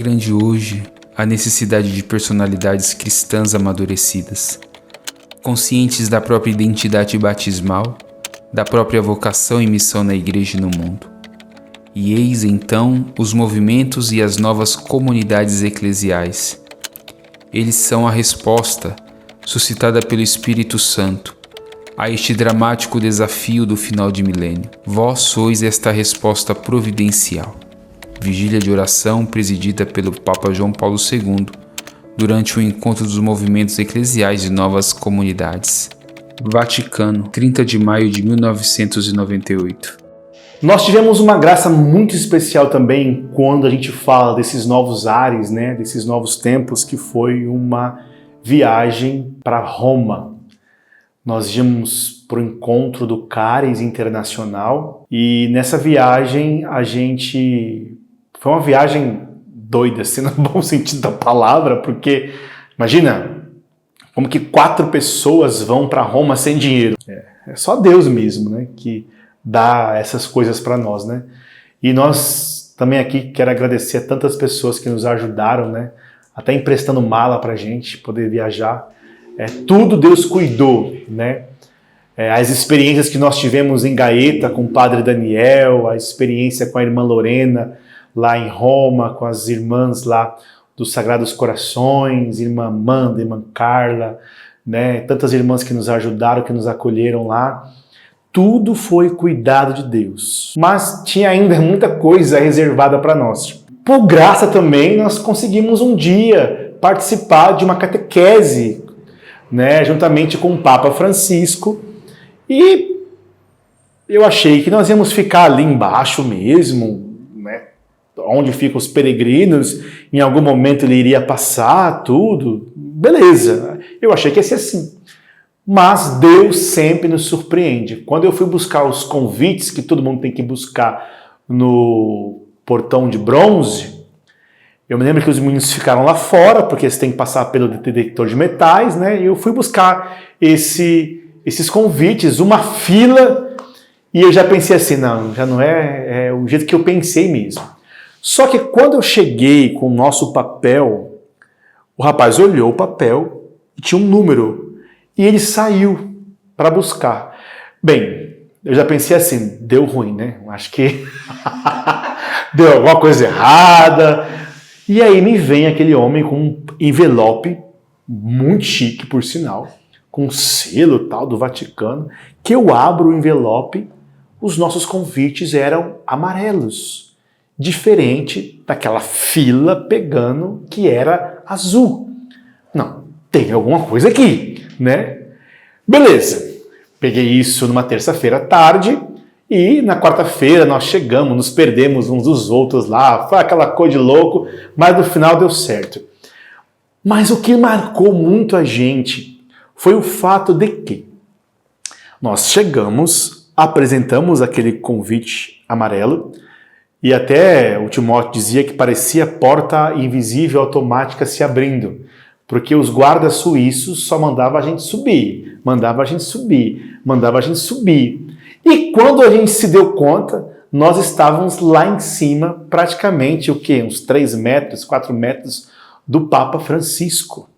grande hoje a necessidade de personalidades cristãs amadurecidas, conscientes da própria identidade batismal, da própria vocação e missão na igreja e no mundo. E eis então os movimentos e as novas comunidades eclesiais. Eles são a resposta, suscitada pelo Espírito Santo, a este dramático desafio do final de milênio. Vós sois esta resposta providencial. Vigília de oração presidida pelo Papa João Paulo II durante o encontro dos movimentos eclesiais de novas comunidades. Vaticano, 30 de maio de 1998. Nós tivemos uma graça muito especial também quando a gente fala desses novos ares, né, desses novos tempos, que foi uma viagem para Roma. Nós íamos para o encontro do Caris Internacional e nessa viagem foi uma viagem doida, assim, no bom sentido da palavra, porque imagina como que 4 pessoas vão para Roma sem dinheiro. É só Deus mesmo, né, que dá essas coisas para nós, né? E nós também aqui quero agradecer a tantas pessoas que nos ajudaram, né? Até emprestando mala pra gente poder viajar. Tudo Deus cuidou, né? As experiências que nós tivemos em Gaeta com o Padre Daniel, a experiência com a irmã Lorena lá em Roma, com as irmãs lá dos Sagrados Corações, irmã Amanda, irmã Carla, né? Tantas irmãs que nos ajudaram, que nos acolheram lá. Tudo foi cuidado de Deus. Mas tinha ainda muita coisa reservada para nós. Por graça também, nós conseguimos um dia participar de uma catequese, né, juntamente com o Papa Francisco. E eu achei que nós íamos ficar ali embaixo mesmo, né, onde ficam os peregrinos. Em algum momento ele iria passar tudo. Beleza, eu achei que ia ser assim. Mas Deus sempre nos surpreende. Quando eu fui buscar os convites que todo mundo tem que buscar no portão de bronze, eu me lembro que os meninos ficaram lá fora, porque eles têm que passar pelo detector de metais, né? E eu fui buscar esses convites, uma fila, e eu já pensei assim, não, já não é o jeito que eu pensei mesmo. Só que quando eu cheguei com o nosso papel, o rapaz olhou o papel e tinha um número. E ele saiu para buscar. Bem, eu já pensei assim, deu ruim, né? Acho que deu alguma coisa errada. E aí me vem aquele homem com um envelope, muito chique, por sinal, com selo tal do Vaticano, que eu abro o envelope, os nossos convites eram amarelos, diferente daquela fila pegando que era azul. Não, tem alguma coisa aqui, né? Beleza, peguei isso numa terça-feira à tarde e na quarta-feira nós chegamos, nos perdemos uns dos outros lá, foi aquela coisa de louco, mas no final deu certo. Mas o que marcou muito a gente foi o fato de que nós chegamos, apresentamos aquele convite amarelo e até o Timóteo dizia que parecia porta invisível automática se abrindo. Porque os guardas suíços só mandavam a gente subir, mandava a gente subir, mandava a gente subir. E quando a gente se deu conta, nós estávamos lá em cima, praticamente o quê? Uns 3 metros, 4 metros do Papa Francisco.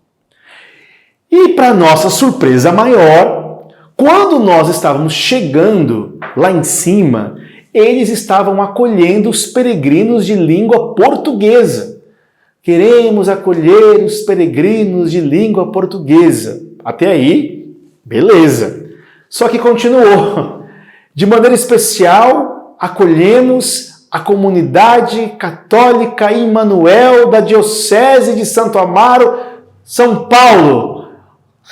E para nossa surpresa maior, quando nós estávamos chegando lá em cima, eles estavam acolhendo os peregrinos de língua portuguesa. Queremos acolher os peregrinos de língua portuguesa. Até aí, beleza. Só que continuou. De maneira especial, acolhemos a comunidade católica Emmanuel da Diocese de Santo Amaro, São Paulo.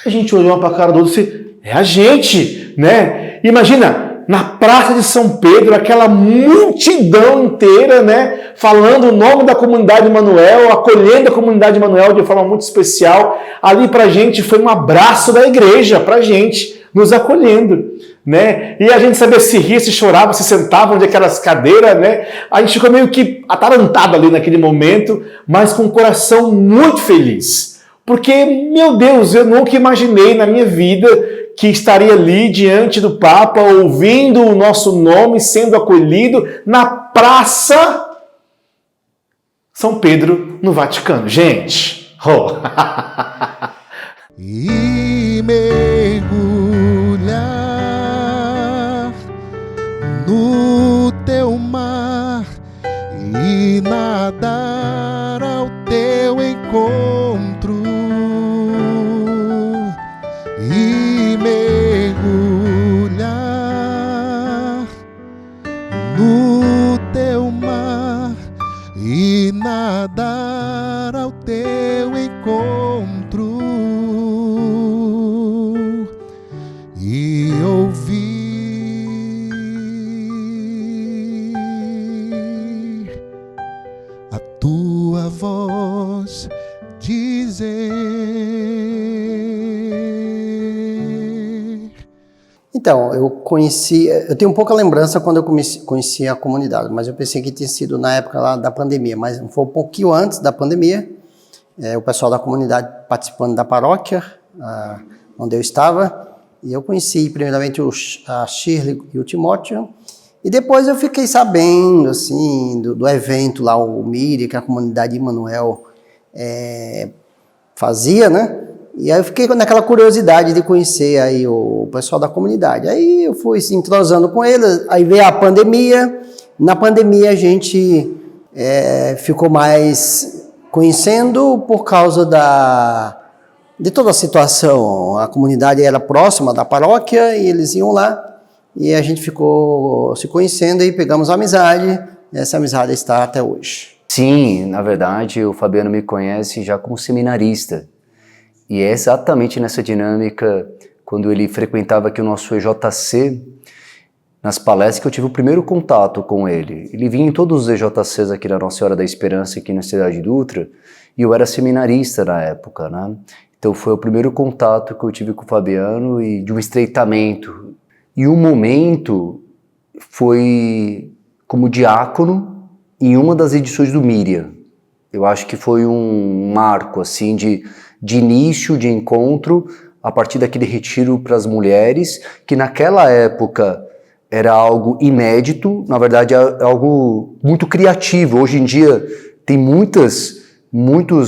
A gente olhou para a cara do outro e disse, é a gente, né? Imagina, na Praça de São Pedro, aquela multidão inteira, né, falando o nome da comunidade Emmanuel, acolhendo a comunidade Emmanuel de forma muito especial. Ali pra gente foi um abraço da igreja, pra gente, nos acolhendo, né? E a gente sabia se ria, se chorava, se sentava onde aquelas cadeiras, né? A gente ficou meio que atarantado ali naquele momento, mas com o coração muito feliz. Porque, meu Deus, eu nunca imaginei na minha vida que estaria ali diante do Papa, ouvindo o nosso nome, sendo acolhido na Praça São Pedro no Vaticano. Gente! Oh. E mergulhar no teu mar e nadar ao teu encontro e mergulhar no teu mar e nadar ao teu encontro e ouvir a tua voz dizer. Então, eu tenho pouca lembrança quando eu conheci a comunidade, mas eu pensei que tinha sido na época lá da pandemia, mas foi um pouquinho antes da pandemia, o pessoal da comunidade participando da paróquia, onde eu estava, e eu conheci primeiramente a Shirley e o Timóteo, e depois eu fiquei sabendo, assim, do evento lá, o MIRI, que a comunidade Emmanuel fazia, né? E aí eu fiquei naquela curiosidade de conhecer aí o pessoal da comunidade. Aí eu fui se entrosando com eles, aí veio a pandemia. Na pandemia a gente ficou mais conhecendo por causa de toda a situação. A comunidade era próxima da paróquia e eles iam lá. E a gente ficou se conhecendo e pegamos amizade. E essa amizade está até hoje. Sim, na verdade o Fabiano me conhece já como seminarista. E é exatamente nessa dinâmica, quando ele frequentava aqui o nosso EJC, nas palestras, que eu tive o primeiro contato com ele. Ele vinha em todos os EJCs aqui na Nossa Senhora da Esperança, aqui na cidade de Dutra, e eu era seminarista na época, né? Então foi o primeiro contato que eu tive com o Fabiano e de um estreitamento. E o momento foi como diácono em uma das edições do Miriam. Eu acho que foi um marco, assim, de início, de encontro, a partir daquele retiro para as mulheres, que naquela época era algo inédito, na verdade é algo muito criativo. Hoje em dia tem muitas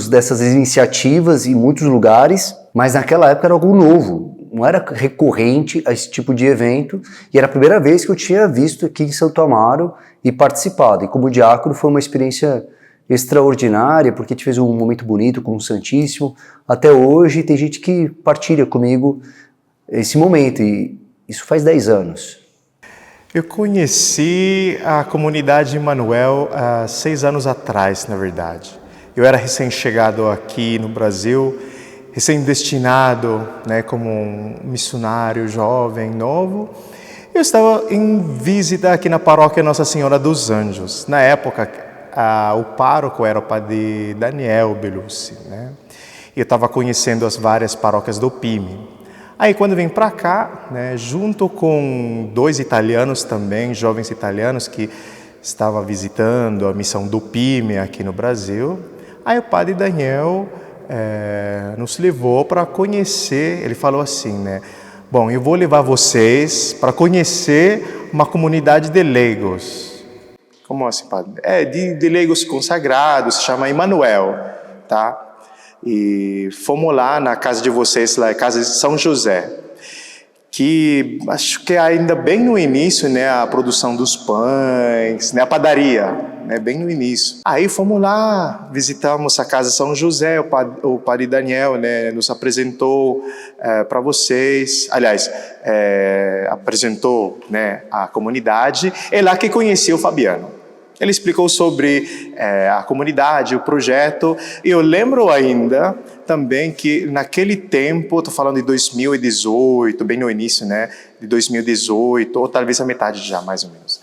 dessas iniciativas em muitos lugares, mas naquela época era algo novo, não era recorrente a esse tipo de evento, e era a primeira vez que eu tinha visto aqui em Santo Amaro e participado. E como diácono foi uma experiência extraordinária, porque a gente fez um momento bonito com o Santíssimo. Até hoje tem gente que partilha comigo esse momento, e isso faz 10 anos. Eu conheci a comunidade Emmanuel há 6 anos atrás, na verdade. Eu era recém-chegado aqui no Brasil, recém-destinado, né, como um missionário jovem, novo. Eu estava em visita aqui na paróquia Nossa Senhora dos Anjos. Na época, o pároco era o padre Daniel Belucci, né? E eu estava conhecendo as várias paróquias do PIME. Aí quando vim para cá, né, junto com 2 italianos também, jovens italianos que estavam visitando a missão do PIME aqui no Brasil, aí o padre Daniel nos levou para conhecer. Ele falou assim, né? Bom, eu vou levar vocês para conhecer uma comunidade de leigos. Como assim, padre? De leigos consagrados, se chama Emmanuel, tá? E fomos lá na casa de vocês, lá, a casa de São José, que acho que é ainda bem no início, né, a produção dos pães, né, a padaria, né, bem no início. Aí fomos lá, visitamos a casa de São José, o padre Daniel, né, nos apresentou para vocês, aliás, apresentou, né, a comunidade. É lá que conheci o Fabiano. Ele explicou sobre a comunidade, o projeto, e eu lembro ainda também que naquele tempo, estou falando de 2018, bem no início, né, de 2018, ou talvez a metade já, mais ou menos,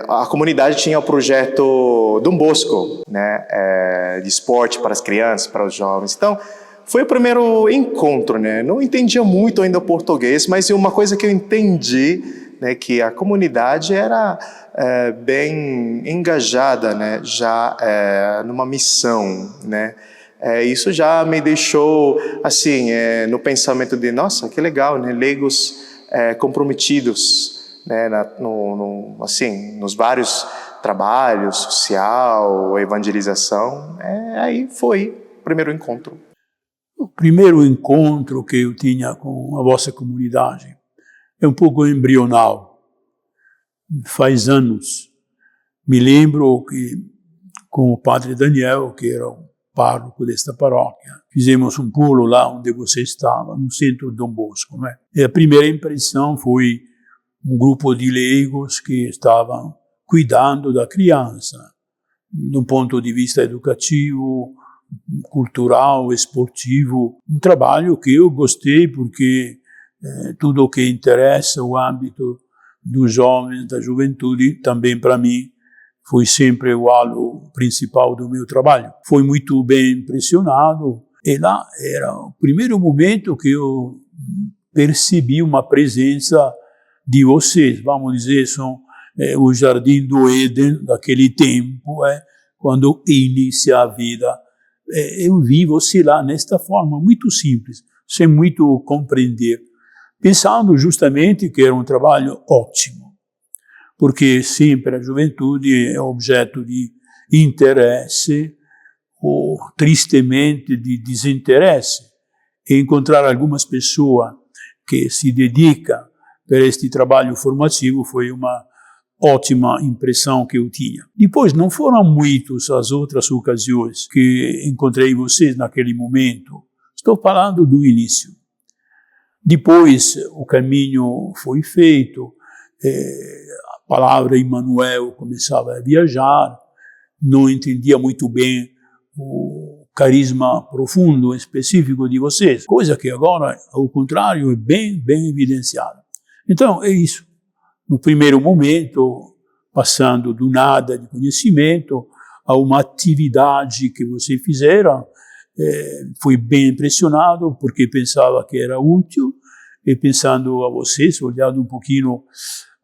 a comunidade tinha o projeto Dom Bosco, né, de esporte para as crianças, para os jovens. Então, foi o primeiro encontro, né? Não entendia muito ainda o português, mas uma coisa que eu entendi, né, que a comunidade era bem engajada, né, já numa missão, né. Isso já me deixou assim no pensamento de nossa, que legal, né, leigos comprometidos, né, assim, nos vários trabalho social, evangelização. Aí foi o primeiro encontro. O primeiro encontro que eu tinha com a vossa comunidade é um pouco embrional. Faz anos. Me lembro que com o padre Daniel, que era o pároco desta paróquia, fizemos um pulo lá onde você estava, no centro de Dom Bosco, né? E a primeira impressão foi um grupo de leigos que estavam cuidando da criança, de um ponto de vista educativo, cultural, esportivo. Um trabalho que eu gostei porque tudo o que interessa o âmbito dos jovens, da juventude, também para mim foi sempre o halo principal do meu trabalho. Foi muito bem impressionado e lá era o primeiro momento que eu percebi uma presença de vocês, vamos dizer, são o jardim do Éden daquele tempo, quando inicia a vida. Eu vi você lá nesta forma, muito simples, sem muito compreender, pensando justamente que era um trabalho ótimo, porque sempre a juventude é objeto de interesse ou, tristemente, de desinteresse. E encontrar algumas pessoas que se dedicam para este trabalho formativo foi uma ótima impressão que eu tinha. Depois, não foram muitas as outras ocasiões que encontrei vocês naquele momento. Estou falando do início. Depois, o caminho foi feito, a palavra Emmanuel começava a viajar, não entendia muito bem o carisma profundo, específico de vocês, coisa que agora, ao contrário, é bem evidenciada. Então, é isso. No primeiro momento, passando do nada de conhecimento a uma atividade que você fizeram, fui bem impressionado porque pensava que era útil e pensando a vocês, olhando um pouquinho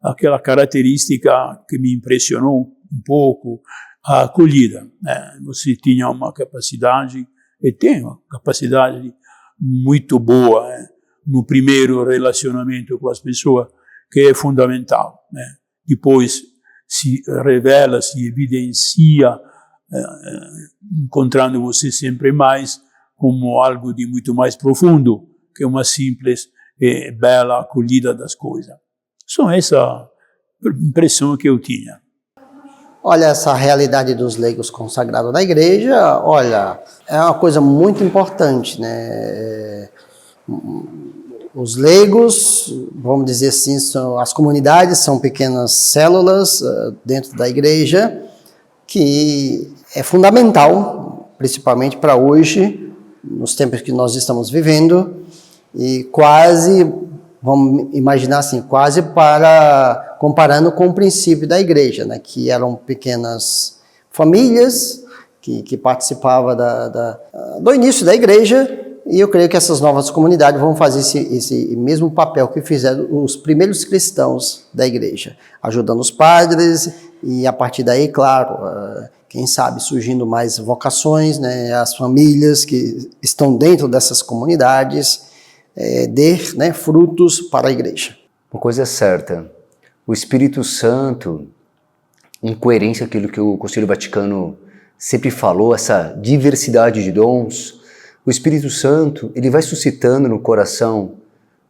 aquela característica que me impressionou um pouco, a acolhida. Você tinha uma capacidade, e tem uma capacidade muito boa no primeiro relacionamento com as pessoas, que é fundamental. Depois se revela, se evidencia, encontrando você sempre mais como algo de muito mais profundo que uma simples e bela acolhida das coisas. Só essa impressão que eu tinha. Olha, essa realidade dos leigos consagrados na igreja, olha, é uma coisa muito importante, né? Os leigos, vamos dizer assim, as comunidades são pequenas células dentro da igreja, que é fundamental, principalmente para hoje, nos tempos que nós estamos vivendo, e quase, vamos imaginar assim, quase comparando com o princípio da igreja, né, que eram pequenas famílias que participavam do início da igreja. E eu creio que essas novas comunidades vão fazer esse mesmo papel que fizeram os primeiros cristãos da igreja, ajudando os padres e a partir daí, claro, quem sabe surgindo mais vocações, né, as famílias que estão dentro dessas comunidades, né, frutos para a igreja. Uma coisa é certa, o Espírito Santo, em coerência com aquilo que o Concílio Vaticano sempre falou, essa diversidade de dons, o Espírito Santo, ele vai suscitando no coração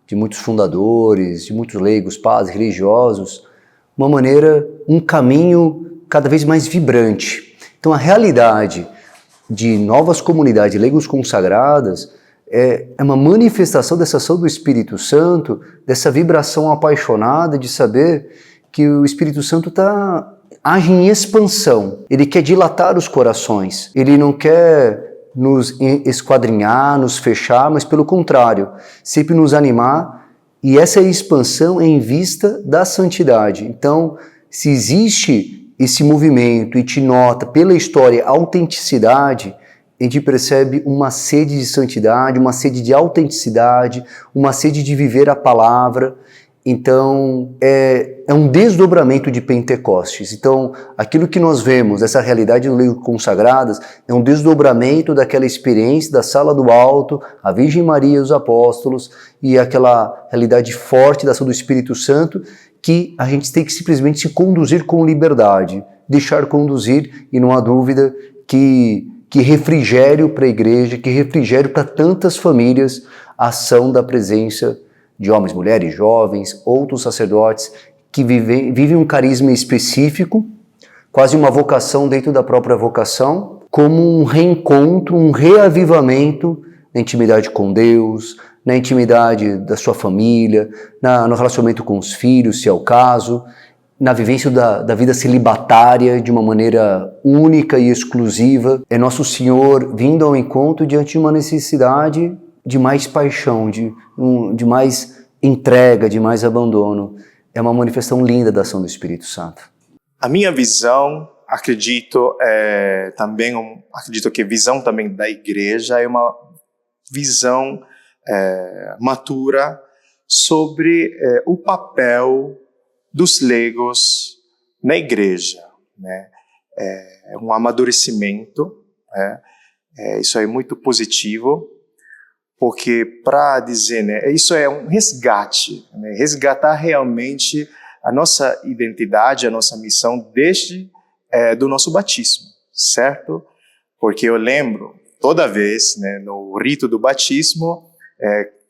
de muitos fundadores, de muitos leigos, padres, religiosos, uma maneira, um caminho cada vez mais vibrante. Então a realidade de novas comunidades, leigos consagradas, é uma manifestação dessa ação do Espírito Santo, dessa vibração apaixonada de saber que o Espírito Santo age em expansão. Ele quer dilatar os corações, ele não quer nos esquadrinhar, nos fechar, mas pelo contrário, sempre nos animar, e essa expansão é em vista da santidade. Então, se existe esse movimento e te nota pela história autenticidade, a gente percebe uma sede de santidade, uma sede de autenticidade, uma sede de viver a palavra. Então, é um desdobramento de Pentecostes. Então, aquilo que nós vemos, essa realidade dos leigos consagradas, é um desdobramento daquela experiência da sala do alto, a Virgem Maria e os apóstolos, e aquela realidade forte da ação do Espírito Santo, que a gente tem que simplesmente se conduzir com liberdade. deixar conduzir, e não há dúvida que refrigério para a igreja, que refrigério para tantas famílias, a ação da presença de homens, mulheres, jovens, outros sacerdotes que vivem um carisma específico, quase uma vocação dentro da própria vocação, como um reencontro, um reavivamento na intimidade com Deus, na intimidade da sua família, no relacionamento com os filhos, se é o caso, na vivência da vida celibatária de uma maneira única e exclusiva. É Nosso Senhor vindo ao encontro diante de uma necessidade de mais paixão, de mais entrega, de mais abandono. É uma manifestação linda da ação do Espírito Santo. A minha visão, acredito que a visão também da igreja é uma visão matura sobre o papel dos leigos na igreja, né? É um amadurecimento, né? Isso é muito positivo, porque para dizer, né, isso é um resgate, né? Resgatar realmente a nossa identidade, a nossa missão desde do nosso batismo, certo? Porque eu lembro, toda vez, né, no rito do batismo,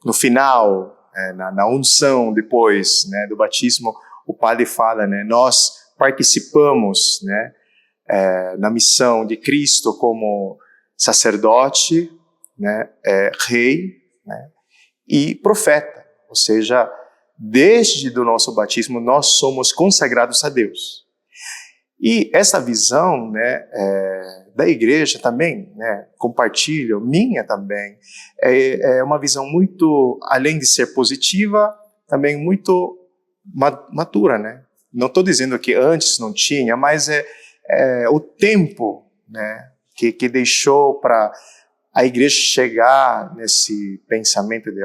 no final, na unção depois, né, do batismo, o padre fala, né, nós participamos, né, na missão de Cristo como sacerdote, né, rei, né, e profeta. Ou seja, desde do nosso batismo nós somos consagrados a Deus. E essa visão, né, da igreja também, né, compartilho, minha também, é uma visão muito, além de ser positiva, também muito matura, né? Não estou dizendo que antes não tinha, mas o tempo, né, que deixou para a igreja chegar nesse pensamento de,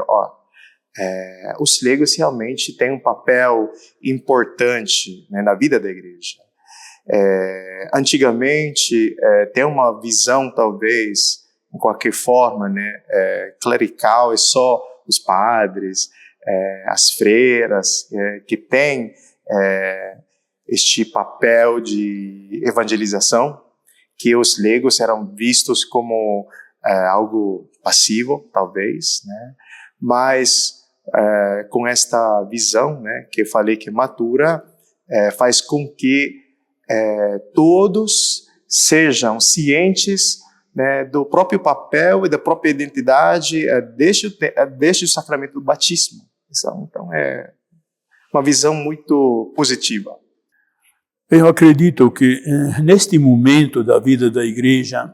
os leigos realmente têm um papel importante, né, na vida da igreja. Antigamente, tem uma visão, talvez, de qualquer forma, né, clerical, é só os padres, as freiras, que têm este papel de evangelização, que os leigos eram vistos como algo passivo, talvez, né? Mas com esta visão, né, que eu falei que matura, faz com que todos sejam cientes, né, do próprio papel e da própria identidade desde o sacramento do batismo. Então é uma visão muito positiva. Eu acredito que neste momento da vida da igreja,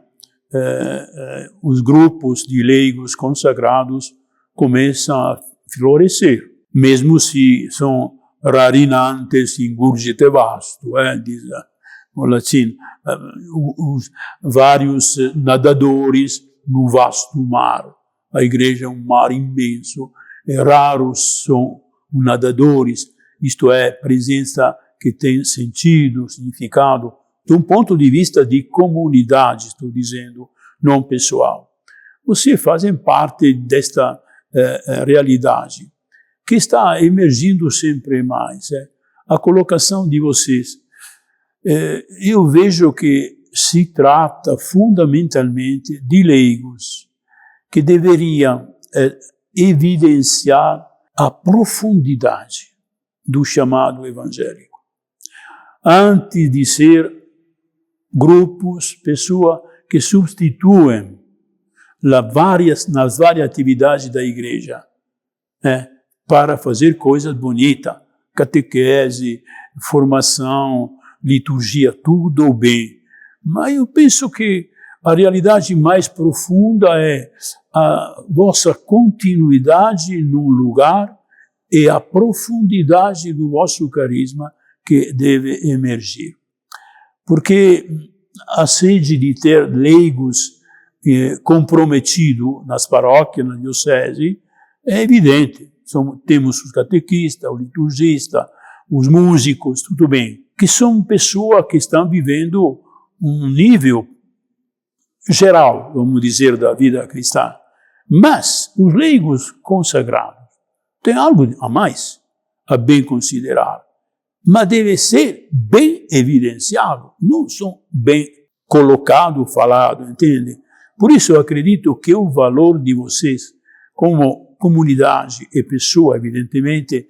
os grupos de leigos consagrados começam a florescer, mesmo se são rarinantes ingurgite vasto, diz o latim, os vários nadadores no vasto mar. A igreja é um mar imenso, raros são os nadadores, isto é, presença que tem sentido, significado, de um ponto de vista de comunidade, estou dizendo, não pessoal. Vocês fazem parte desta realidade, que está emergindo sempre mais. A colocação de vocês. Eu vejo que se trata fundamentalmente de leigos que deveriam evidenciar a profundidade do chamado evangélico. Antes de ser grupos, pessoas que substituem nas várias atividades da igreja, para fazer coisas bonitas, catequese, formação, liturgia, tudo bem. Mas eu penso que a realidade mais profunda é a vossa continuidade num lugar e a profundidade do vosso carisma que deve emergir. Porque a sede de ter leigos comprometidos nas paróquias, na diocese, é evidente. Temos os catequistas, o liturgista, os músicos, tudo bem, que são pessoas que estão vivendo um nível geral, vamos dizer, da vida cristã. Mas os leigos consagrados têm algo a mais a bem considerar. mas deve ser bem evidenciado, não só bem colocado, falado, entende? Por isso eu acredito que o valor de vocês, como comunidade e pessoa, evidentemente,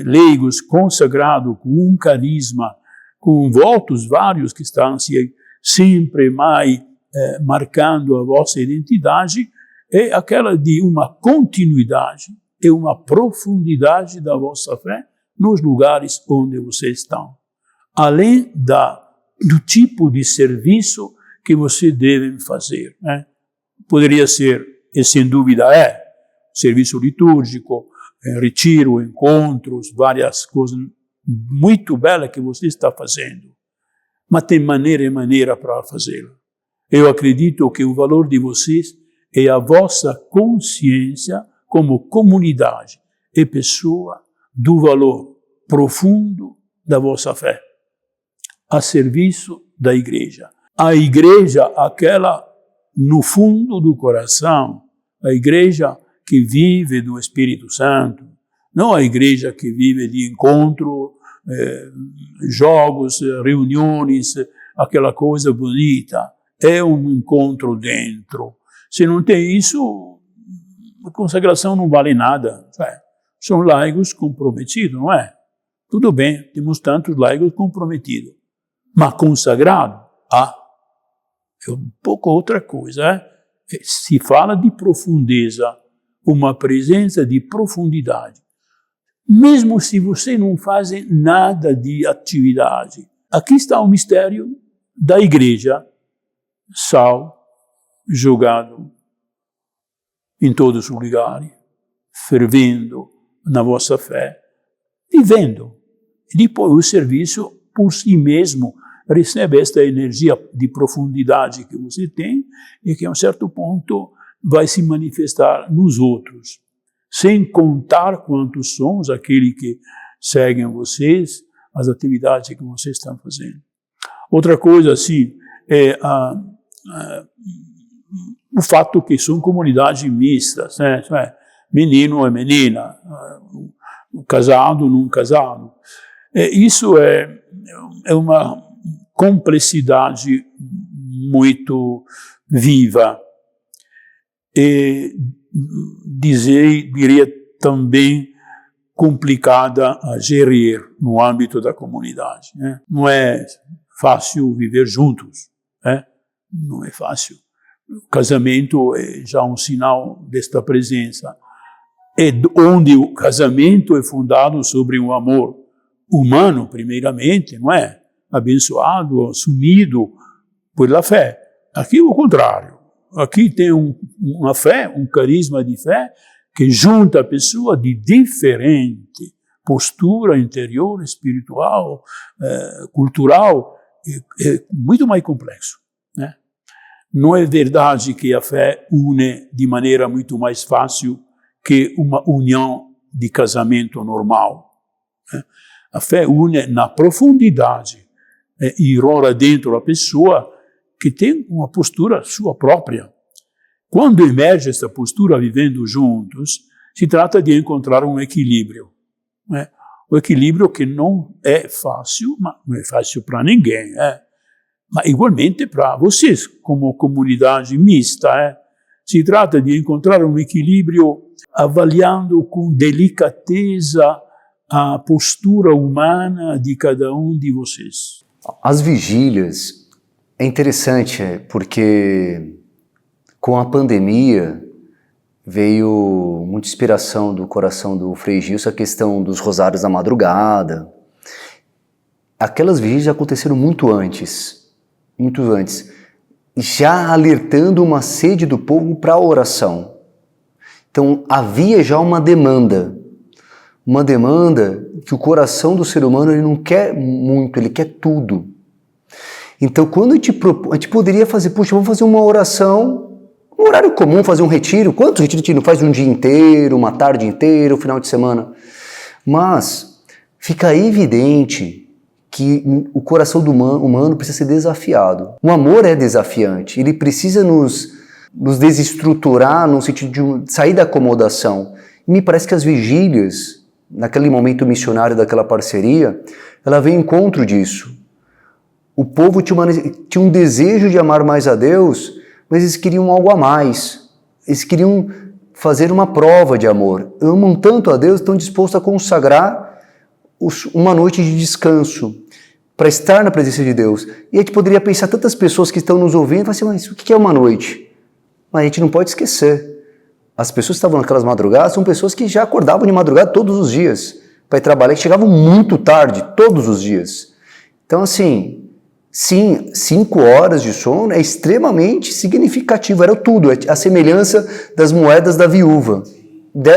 leigos, consagrados, com um carisma, com votos vários que estão sempre mais marcando a vossa identidade, é aquela de uma continuidade e uma profundidade da vossa fé nos lugares onde vocês estão. Além do tipo de serviço que vocês devem fazer, né? Poderia ser, e sem dúvida serviço litúrgico, retiro, encontros, várias coisas muito belas que você está fazendo. Mas tem maneira e maneira para fazê-lo. Eu acredito que o valor de vocês é a vossa consciência como comunidade e pessoa do valor profundo da vossa fé, a serviço da igreja. A igreja, aquela no fundo do coração, a igreja que vive do Espírito Santo, não a igreja que vive de encontro, jogos, reuniões, aquela coisa bonita. É um encontro dentro. Se não tem isso, a consagração não vale nada. São laicos comprometidos, não é? Tudo bem, temos tantos laicos comprometidos. Mas consagrado, é um pouco outra coisa. Se fala de profundeza, uma presença de profundidade. Mesmo se você não faz nada de atividade. Aqui está o mistério da igreja, sal jogado em todos os lugares, fervendo na vossa fé, vivendo. E depois o serviço por si mesmo recebe esta energia de profundidade que você tem e que a um certo ponto vai se manifestar nos outros, sem contar quantos somos aqueles que seguem vocês, as atividades que vocês estão fazendo. Outra coisa, assim, é o fato que são comunidades mistas, né? Menino e menina, casado, não casado. Isso é uma complexidade muito viva. E diria também complicada a gerir no âmbito da comunidade, né? Não é fácil viver juntos, né? Não é fácil. O casamento é já um sinal desta presença. É onde o casamento é fundado sobre um amor humano, primeiramente, não é? Abençoado, assumido pela fé. Aqui é o contrário. Aqui tem uma fé, um carisma de fé que junta a pessoa de diferente postura interior, espiritual, cultural, é muito mais complexo, né? Não é verdade que a fé une de maneira muito mais fácil que uma união de casamento normal, né? A fé une na profundidade e irrora dentro a pessoa que tem uma postura sua própria. Quando emerge essa postura vivendo juntos, se trata de encontrar um equilíbrio, né? O equilíbrio que não é fácil, mas não é fácil para ninguém, mas igualmente para vocês, como comunidade mista. Se trata de encontrar um equilíbrio avaliando com delicadeza a postura humana de cada um de vocês. As vigílias é interessante, porque com a pandemia veio muita inspiração do coração do Frei Gilson, a questão dos rosários da madrugada. Aquelas vigílias aconteceram muito antes, já alertando uma sede do povo para a oração. Então havia já uma demanda que o coração do ser humano ele não quer muito, ele quer tudo. Então quando a gente poderia fazer, vamos fazer uma oração, um horário comum, fazer um retiro. Quantos retiros a gente não faz um dia inteiro, uma tarde inteira, um final de semana? Mas fica evidente que o coração do humano precisa ser desafiado. O amor é desafiante, ele precisa nos desestruturar no sentido de sair da acomodação. E me parece que as vigílias naquele momento missionário daquela parceria, ela veio em encontro disso. O povo tinha um desejo de amar mais a Deus, mas eles queriam algo a mais. Eles queriam fazer uma prova de amor. Amam tanto a Deus, estão dispostos a consagrar uma noite de descanso para estar na presença de Deus. E a gente poderia pensar, tantas pessoas que estão nos ouvindo, falam assim, mas o que é uma noite? Mas a gente não pode esquecer. As pessoas que estavam naquelas madrugadas são pessoas que já acordavam de madrugada todos os dias para ir trabalhar, que chegavam muito tarde, todos os dias. Então, assim, sim, 5 horas de sono é extremamente significativo, era tudo, a semelhança das moedas da viúva.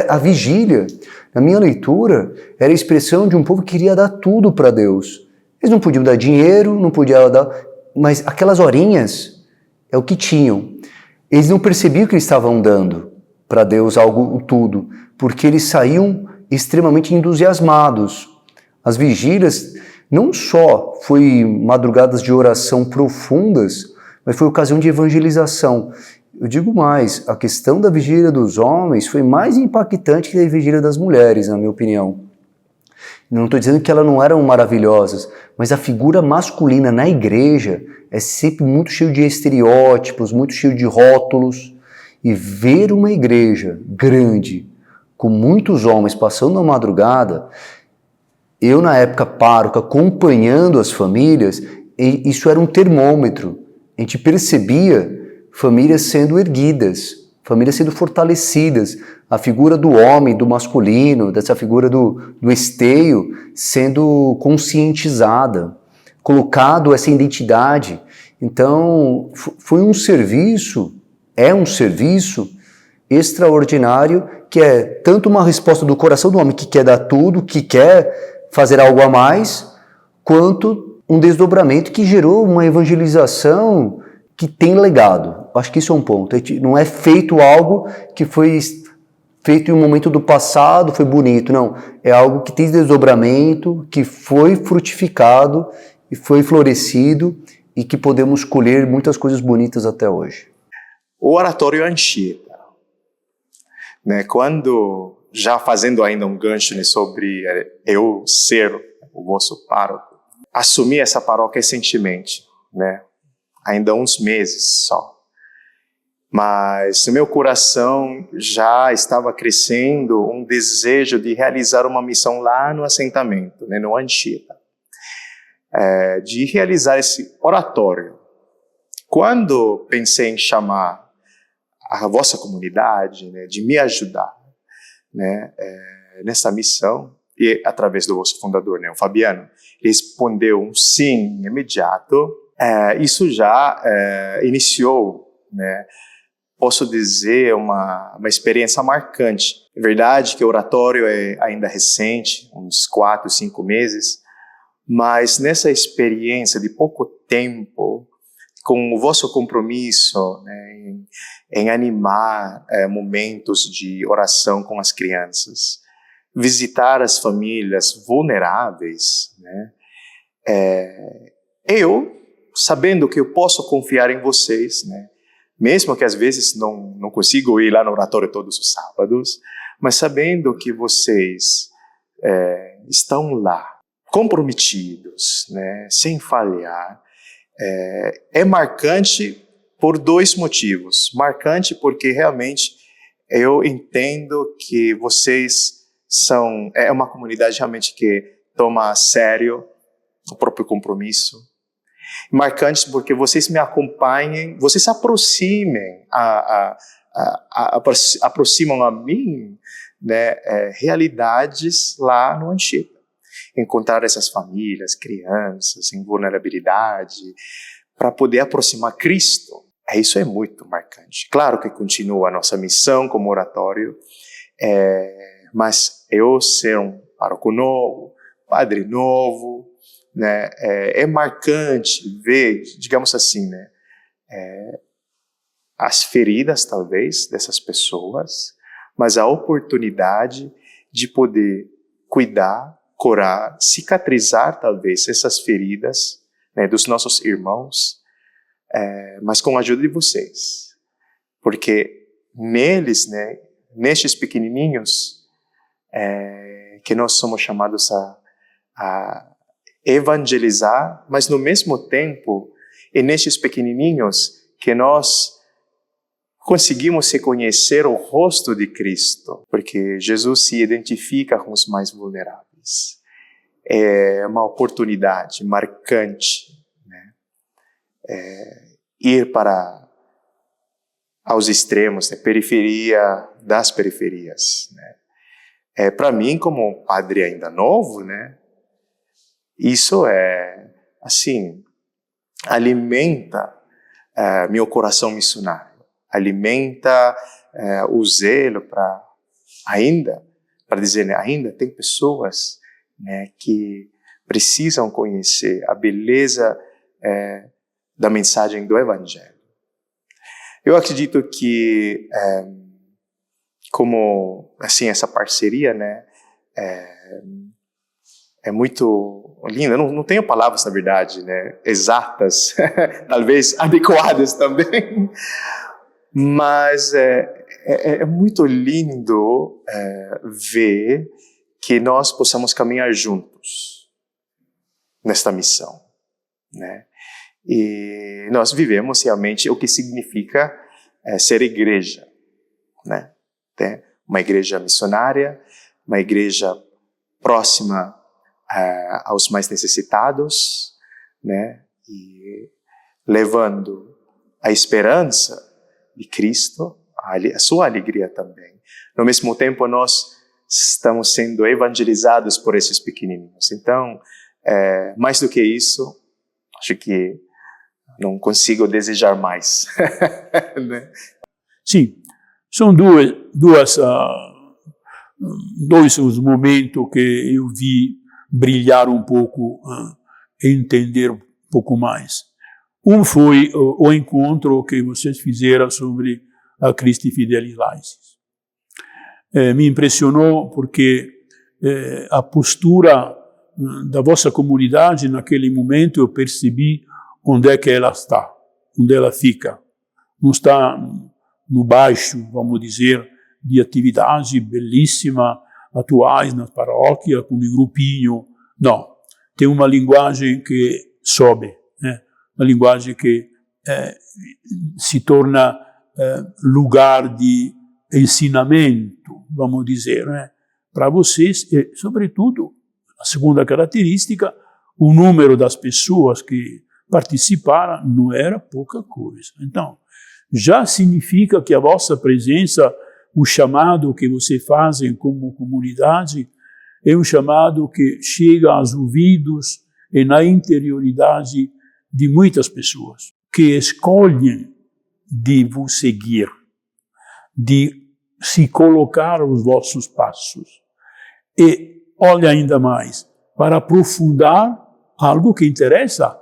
A vigília, na minha leitura, era a expressão de um povo que queria dar tudo para Deus. Eles não podiam dar dinheiro, não podiam dar, mas aquelas horinhas é o que tinham. Eles não percebiam que eles estavam dando para Deus algo, tudo, porque eles saíam extremamente entusiasmados. As vigílias não só foi madrugadas de oração profundas, mas foi ocasião de evangelização. Eu digo mais, a questão da vigília dos homens foi mais impactante que a vigília das mulheres, na minha opinião. Não estou dizendo que elas não eram maravilhosas, mas a figura masculina na igreja é sempre muito cheio de estereótipos, muito cheio de rótulos. E ver uma igreja grande, com muitos homens passando a madrugada, eu na época pároco, acompanhando as famílias, isso era um termômetro. A gente percebia famílias sendo erguidas, famílias sendo fortalecidas, a figura do homem, do masculino, dessa figura do esteio sendo conscientizada, colocado essa identidade. Então, foi um serviço, é um serviço extraordinário, que é tanto uma resposta do coração do homem que quer dar tudo, que quer fazer algo a mais, quanto um desdobramento que gerou uma evangelização que tem legado. Acho que isso é um ponto. Não é feito algo que foi feito em um momento do passado, foi bonito. Não, é algo que tem desdobramento, que foi frutificado e foi florescido e que podemos colher muitas coisas bonitas até hoje. O oratório Anchieta, né? Quando, já fazendo ainda um gancho, né, sobre eu ser o vosso pároco, assumi essa paróquia recentemente, né? Ainda uns meses só. Mas no meu coração já estava crescendo um desejo de realizar uma missão lá no assentamento, né, no Anchieta, de realizar esse oratório. Quando pensei em chamar a vossa comunidade, né, de me ajudar, né, nessa missão, e através do vosso fundador, né, o Fabiano, respondeu um sim imediato, isso já iniciou, né, posso dizer, uma experiência marcante. É verdade que o oratório é ainda recente, uns 4, 5 meses, mas nessa experiência de pouco tempo, com o vosso compromisso, né, em animar momentos de oração com as crianças, visitar as famílias vulneráveis, né, eu, sabendo que eu posso confiar em vocês, né, mesmo que às vezes não consigo ir lá no oratório todos os sábados, mas sabendo que vocês estão lá, comprometidos, né, sem falhar, é marcante por 2 motivos. Marcante porque realmente eu entendo que vocês é uma comunidade realmente que toma a sério o próprio compromisso. Marcantes porque vocês me acompanhem, vocês se aproximem, aproximam a mim, né, realidades lá no Anchieta. Encontrar essas famílias, crianças em vulnerabilidade, para poder aproximar Cristo. Isso é muito marcante. Claro que continua a nossa missão como oratório, mas eu ser um pároco novo, padre novo, né, é marcante ver, digamos assim, né, as feridas, talvez, dessas pessoas, mas a oportunidade de poder cuidar, curar, cicatrizar, talvez, essas feridas, né, dos nossos irmãos, mas com a ajuda de vocês. Porque neles, né, nestes pequenininhos, que nós somos chamados a evangelizar, mas no mesmo tempo, é nestes pequenininhos que nós conseguimos reconhecer o rosto de Cristo, porque Jesus se identifica com os mais vulneráveis. É uma oportunidade marcante, né? Ir para aos extremos, né? Periferia das periferias, né? Para mim, como padre ainda novo, né? Isso assim, alimenta meu coração missionário, alimenta o zelo para dizer, né, ainda tem pessoas, né, que precisam conhecer a beleza da mensagem do Evangelho. Eu acredito que, como assim, essa parceria, né, é muito linda. Não tenho palavras, na verdade, né, exatas, talvez adequadas também, mas é muito lindo ver que nós possamos caminhar juntos nesta missão, né? E nós vivemos realmente o que significa ser igreja, né? Uma igreja missionária, uma igreja próxima aos mais necessitados, né? E levando a esperança de Cristo, a sua alegria também. No mesmo tempo, nós estamos sendo evangelizados por esses pequenininhos. Então, mais do que isso, acho que não consigo desejar mais. Né? Sim, são dois os momentos que eu vi brilhar um pouco e entender um pouco mais. Um foi o encontro que vocês fizeram sobre a Christi Fidelis Laicis. Me impressionou porque a postura da vossa comunidade naquele momento eu percebi onde é que ela está, onde ela fica. Não está no baixo, vamos dizer, de atividade belíssima, atuais na paróquia, com um grupinho. Não, tem uma linguagem que sobe, né? Uma linguagem que se torna lugar de ensinamento, vamos dizer, né? Para vocês, e sobretudo, a segunda característica, o número das pessoas que participaram não era pouca coisa. Então, já significa que a vossa presença, o chamado que vocês fazem como comunidade, é um chamado que chega aos ouvidos e na interioridade de muitas pessoas, que escolhem de vos seguir, de se colocar aos vossos passos. E, olha ainda mais, para aprofundar algo que interessa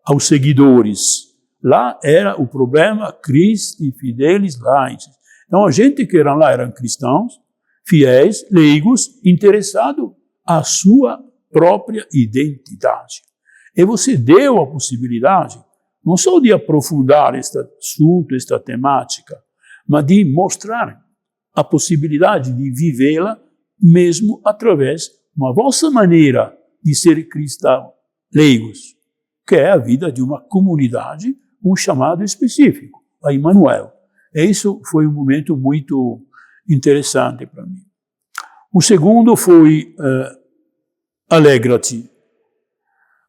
aos seguidores. Lá era o problema Christi Fidelis Laicis. Então, a gente que eram lá eram cristãos, fiéis, leigos, interessados à sua própria identidade. E você deu a possibilidade, não só de aprofundar este assunto, esta temática, mas de mostrar a possibilidade de vivê-la mesmo através de uma vossa maneira de ser cristão, leigos, que é a vida de uma comunidade, um chamado específico, a Emmanuel. E isso foi um momento muito interessante para mim. O segundo foi Alegra-te.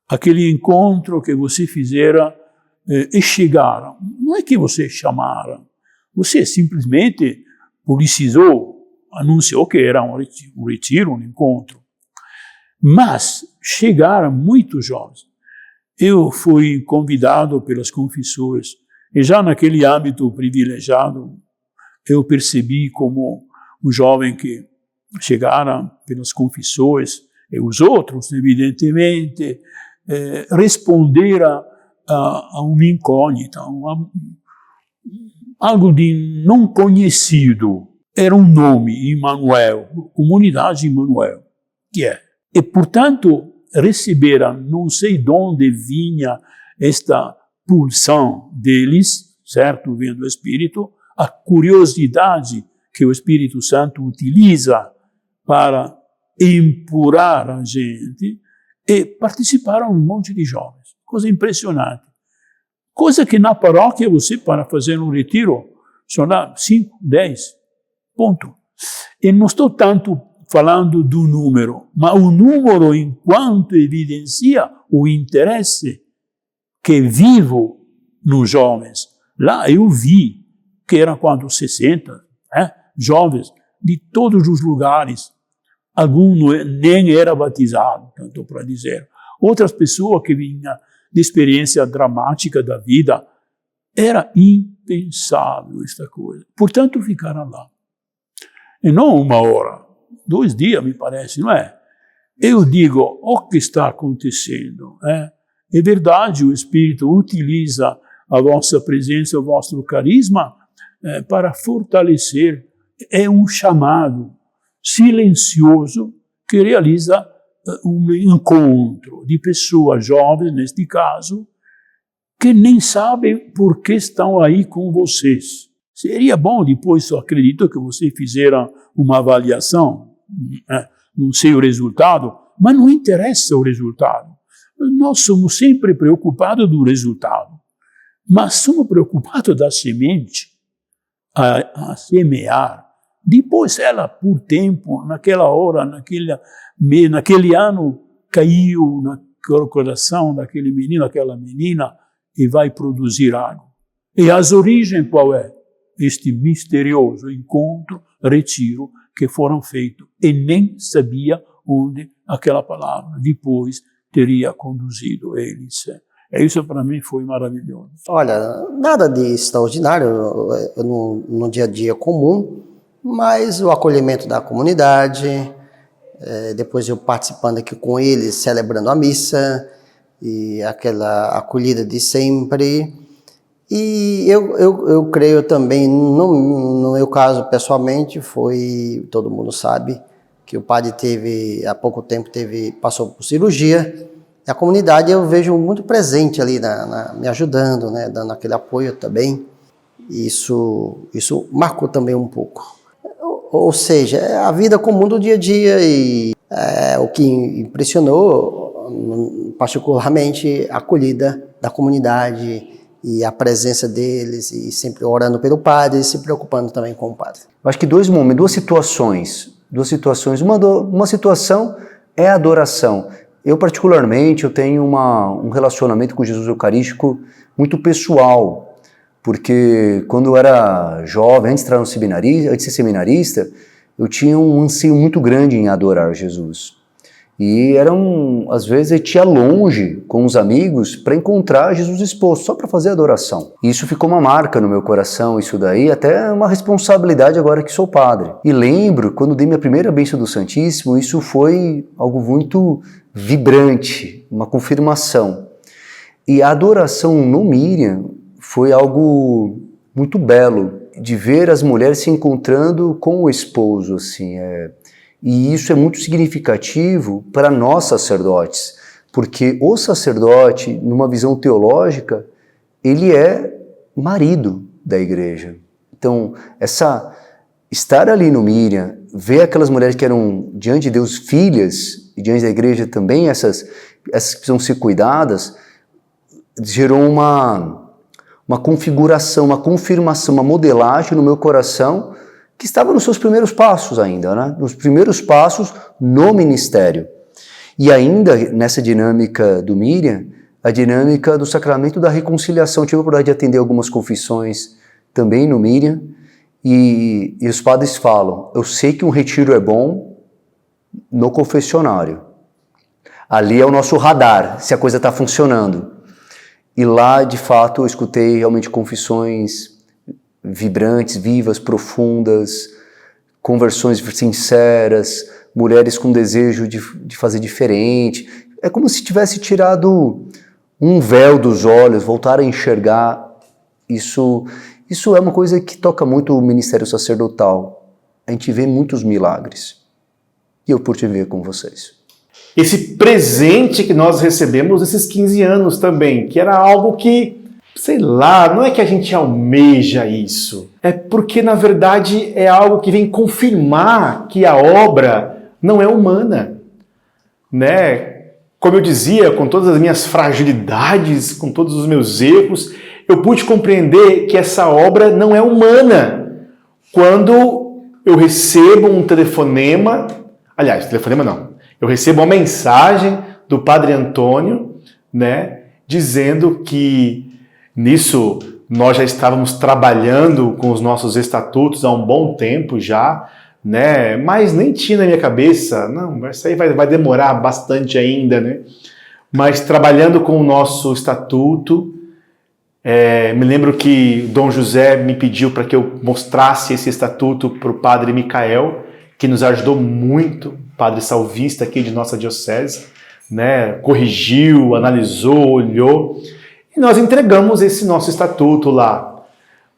Aquele encontro que você fizera e chegaram. Não é que você chamaram, você simplesmente publicizou, anunciou que era um retiro, um encontro. Mas chegaram muitos jovens. Eu fui convidado pelas confissões, e já naquele âmbito privilegiado, eu percebi como os jovens que chegaram pelas confissões, e os outros, evidentemente, responderam a uma incógnita, algo de não conhecido. Era um nome, Emmanuel, Comunidade Emmanuel, que é. E, portanto, receberam, não sei de onde vinha esta pulsão deles, certo, vendo do Espírito, a curiosidade que o Espírito Santo utiliza para empurrar a gente, e participaram um monte de jovens. Coisa impressionante. Coisa que na paróquia você, para fazer um retiro, são lá 5, 10, ponto. E não estou tanto falando do número, mas o número enquanto evidencia o interesse que vivo nos jovens. Lá eu vi que eram quanto 60 jovens de todos os lugares. Algum nem era batizado, tanto para dizer. Outras pessoas que vinham de experiência dramática da vida. Era impensável esta coisa. Portanto, ficaram lá. E não 1 hora, 2 dias, me parece, não é? Eu digo, o que está acontecendo? É verdade, o Espírito utiliza a vossa presença, o vosso carisma, para fortalecer. É um chamado silencioso que realiza um encontro de pessoas jovens, neste caso, que nem sabem por que estão aí com vocês. Seria bom depois, eu acredito, que vocês fizeram uma avaliação, não sei o resultado, mas não interessa o resultado. Nós somos sempre preocupados do resultado, mas somos preocupados da semente, a semear. Depois ela, por tempo, naquela hora, naquele ano, caiu no coração daquele menino, daquela menina, e vai produzir algo. E as origens qual é? Este misterioso encontro, retiro, que foram feitos. E nem sabia onde aquela palavra depois teria conduzido eles. Isso para mim foi maravilhoso. Olha, nada de extraordinário no dia a dia comum, mas o acolhimento da comunidade, depois eu participando aqui com eles, celebrando a missa, e aquela acolhida de sempre. E eu creio também, no meu caso pessoalmente, todo mundo sabe, que o padre há pouco tempo passou por cirurgia. E a comunidade eu vejo muito presente ali, me ajudando, né, dando aquele apoio também. Isso marcou também um pouco. Ou seja, é a vida comum do dia a dia e o que impressionou, particularmente, a acolhida da comunidade e a presença deles, e sempre orando pelo padre e se preocupando também com o padre. Eu acho que duas situações. Uma situação é a adoração. Eu, particularmente, tenho um relacionamento com Jesus Eucarístico muito pessoal, porque quando eu era jovem, antes de ser seminarista, eu tinha um anseio muito grande em adorar Jesus. E às vezes eu ia longe com os amigos para encontrar Jesus exposto, só para fazer adoração. E isso ficou uma marca no meu coração, isso daí, até uma responsabilidade agora que sou padre. E lembro, quando dei minha primeira bênção do Santíssimo, isso foi algo muito vibrante, uma confirmação. E a adoração no Miriam foi algo muito belo, de ver as mulheres se encontrando com o esposo, assim, E isso é muito significativo para nós sacerdotes, porque o sacerdote, numa visão teológica, ele é marido da igreja. Então, estar ali no Miriam, ver aquelas mulheres que eram diante de Deus filhas, e diante da igreja também essas que precisam ser cuidadas, gerou uma configuração, uma confirmação, uma modelagem no meu coração, que estava nos seus primeiros passos ainda, né? Nos primeiros passos no ministério. E ainda nessa dinâmica do Miriam, a dinâmica do sacramento da reconciliação. Tive a oportunidade de atender algumas confissões também no Miriam, e os padres falam, eu sei que um retiro é bom no confessionário. Ali é o nosso radar, se a coisa está funcionando. E lá, de fato, eu escutei realmente confissões vibrantes, vivas, profundas, conversões sinceras, mulheres com desejo de fazer diferente. É como se tivesse tirado um véu dos olhos, voltar a enxergar. Isso é uma coisa que toca muito o ministério sacerdotal. A gente vê muitos milagres. E eu pude ver com vocês. Esse presente que nós recebemos nesses 15 anos também, que era algo que, sei lá, não é que a gente almeja isso. É porque, na verdade, é algo que vem confirmar que a obra não é humana, né? Como eu dizia, com todas as minhas fragilidades, com todos os meus erros, eu pude compreender que essa obra não é humana. Quando eu recebo um telefonema, aliás, telefonema não, eu recebo uma mensagem do Padre Antônio, né, dizendo que nisso nós já estávamos trabalhando com os nossos estatutos há um bom tempo já, né? Mas nem tinha na minha cabeça, não, isso aí vai demorar bastante ainda, né? Mas trabalhando com o nosso estatuto, me lembro que Dom José me pediu para que eu mostrasse esse estatuto para o Padre Micael, que nos ajudou muito, Padre Salvista aqui de nossa diocese, né? Corrigiu, analisou, olhou, e nós entregamos esse nosso estatuto lá.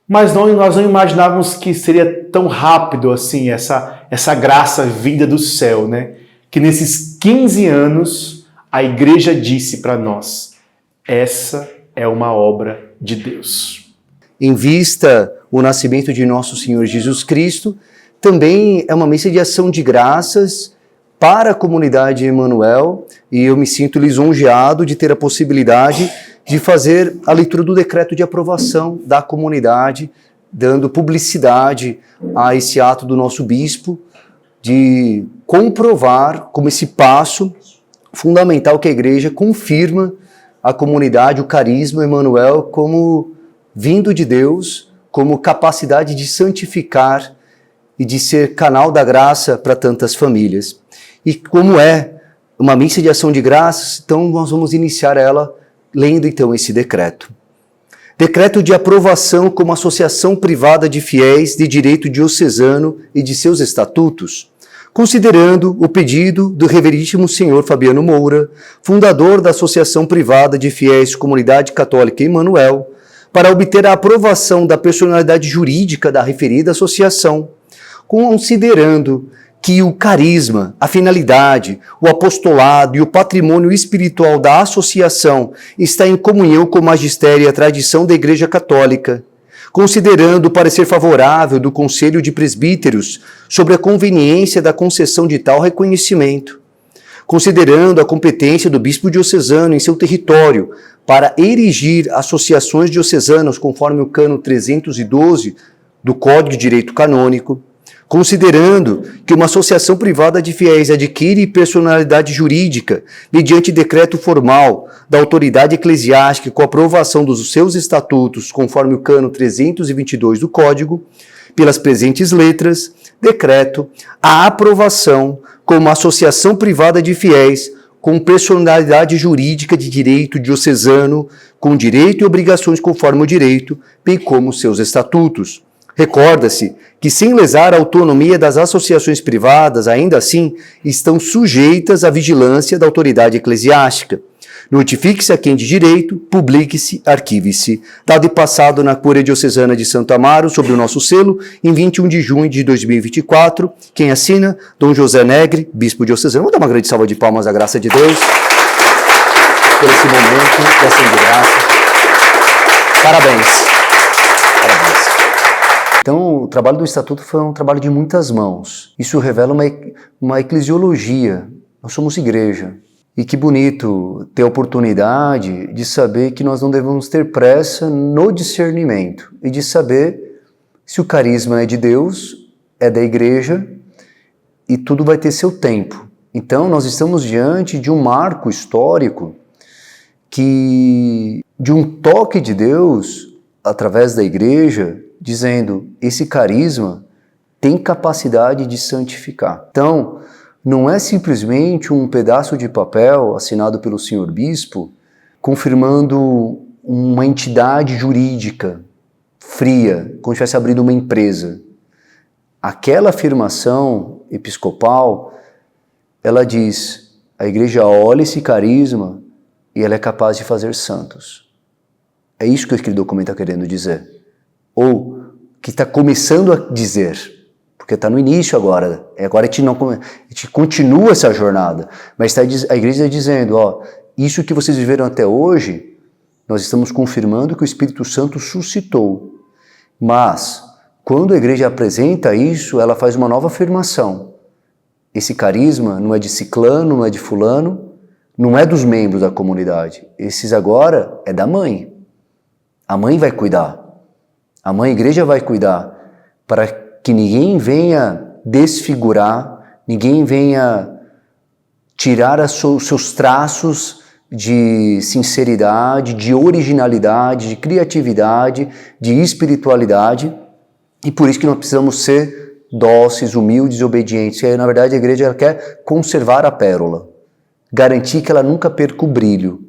Mas nós não imaginávamos que seria tão rápido assim, essa graça vinda do céu, né? Que nesses 15 anos a Igreja disse para nós, essa é uma obra de Deus. Em vista o nascimento de nosso Senhor Jesus Cristo, também é uma missa de ação de graças para a comunidade Emmanuel, e eu me sinto lisonjeado de ter a possibilidade de fazer a leitura do decreto de aprovação da comunidade, dando publicidade a esse ato do nosso bispo, de comprovar como esse passo fundamental que a Igreja confirma a comunidade, o carisma Emmanuel como vindo de Deus, como capacidade de santificar e de ser canal da graça para tantas famílias. E como é uma missa de ação de graças, então nós vamos iniciar ela lendo então esse decreto. Decreto de aprovação como associação privada de fiéis de direito diocesano e de seus estatutos, considerando o pedido do reverendíssimo senhor Fabiano Moura, fundador da Associação Privada de Fiéis Comunidade Católica Emmanuel, para obter a aprovação da personalidade jurídica da referida associação, considerando que o carisma, a finalidade, o apostolado e o patrimônio espiritual da associação está em comunhão com o magistério e a tradição da Igreja Católica, considerando o parecer favorável do Conselho de Presbíteros sobre a conveniência da concessão de tal reconhecimento, considerando a competência do bispo diocesano em seu território para erigir associações diocesanas conforme o cano 312 do Código de Direito Canônico, considerando que uma associação privada de fiéis adquire personalidade jurídica mediante decreto formal da autoridade eclesiástica com aprovação dos seus estatutos, conforme o cano 322 do Código, pelas presentes letras, decreto a aprovação como associação privada de fiéis com personalidade jurídica de direito diocesano, com direito e obrigações conforme o direito, bem como seus estatutos. Recorda-se que, sem lesar a autonomia das associações privadas, ainda assim estão sujeitas à vigilância da autoridade eclesiástica. Notifique-se a quem de direito, publique-se, arquive-se. Dado e passado na Cúria Diocesana de Santo Amaro, sobre o nosso selo, em 21 de junho de 2024. Quem assina? Dom José Negre, Bispo Diocesano. Vamos dar uma grande salva de palmas à graça de Deus por esse momento de ação de graça. Parabéns. Parabéns. Então, o trabalho do Estatuto foi um trabalho de muitas mãos. Isso revela uma eclesiologia. Nós somos igreja. E que bonito ter a oportunidade de saber que nós não devemos ter pressa no discernimento e de saber se o carisma é de Deus, é da igreja e tudo vai ter seu tempo. Então, nós estamos diante de um marco histórico de um toque de Deus através da igreja, dizendo, esse carisma tem capacidade de santificar. Então, não é simplesmente um pedaço de papel assinado pelo senhor bispo, confirmando uma entidade jurídica fria, como se estivesse abrindo uma empresa. Aquela afirmação episcopal, ela diz, a igreja olha esse carisma e ela é capaz de fazer santos. É isso que aquele documento está querendo dizer. Ou que está começando a dizer, porque está no início agora. Agora a gente continua essa jornada, mas a igreja está dizendo, ó, isso que vocês viveram até hoje, nós estamos confirmando que o Espírito Santo suscitou. Mas, quando a igreja apresenta isso, ela faz uma nova afirmação. esse carisma não é de ciclano, não é de fulano, não é dos membros da comunidade. Esses agora é da mãe. A mãe vai cuidar. A mãe igreja vai cuidar para que ninguém venha desfigurar, ninguém venha tirar os seus traços de sinceridade, de originalidade, de criatividade, de espiritualidade. E por isso que nós precisamos ser dóceis, humildes e obedientes. E aí, na verdade, a igreja ela quer conservar a pérola, garantir que ela nunca perca o brilho.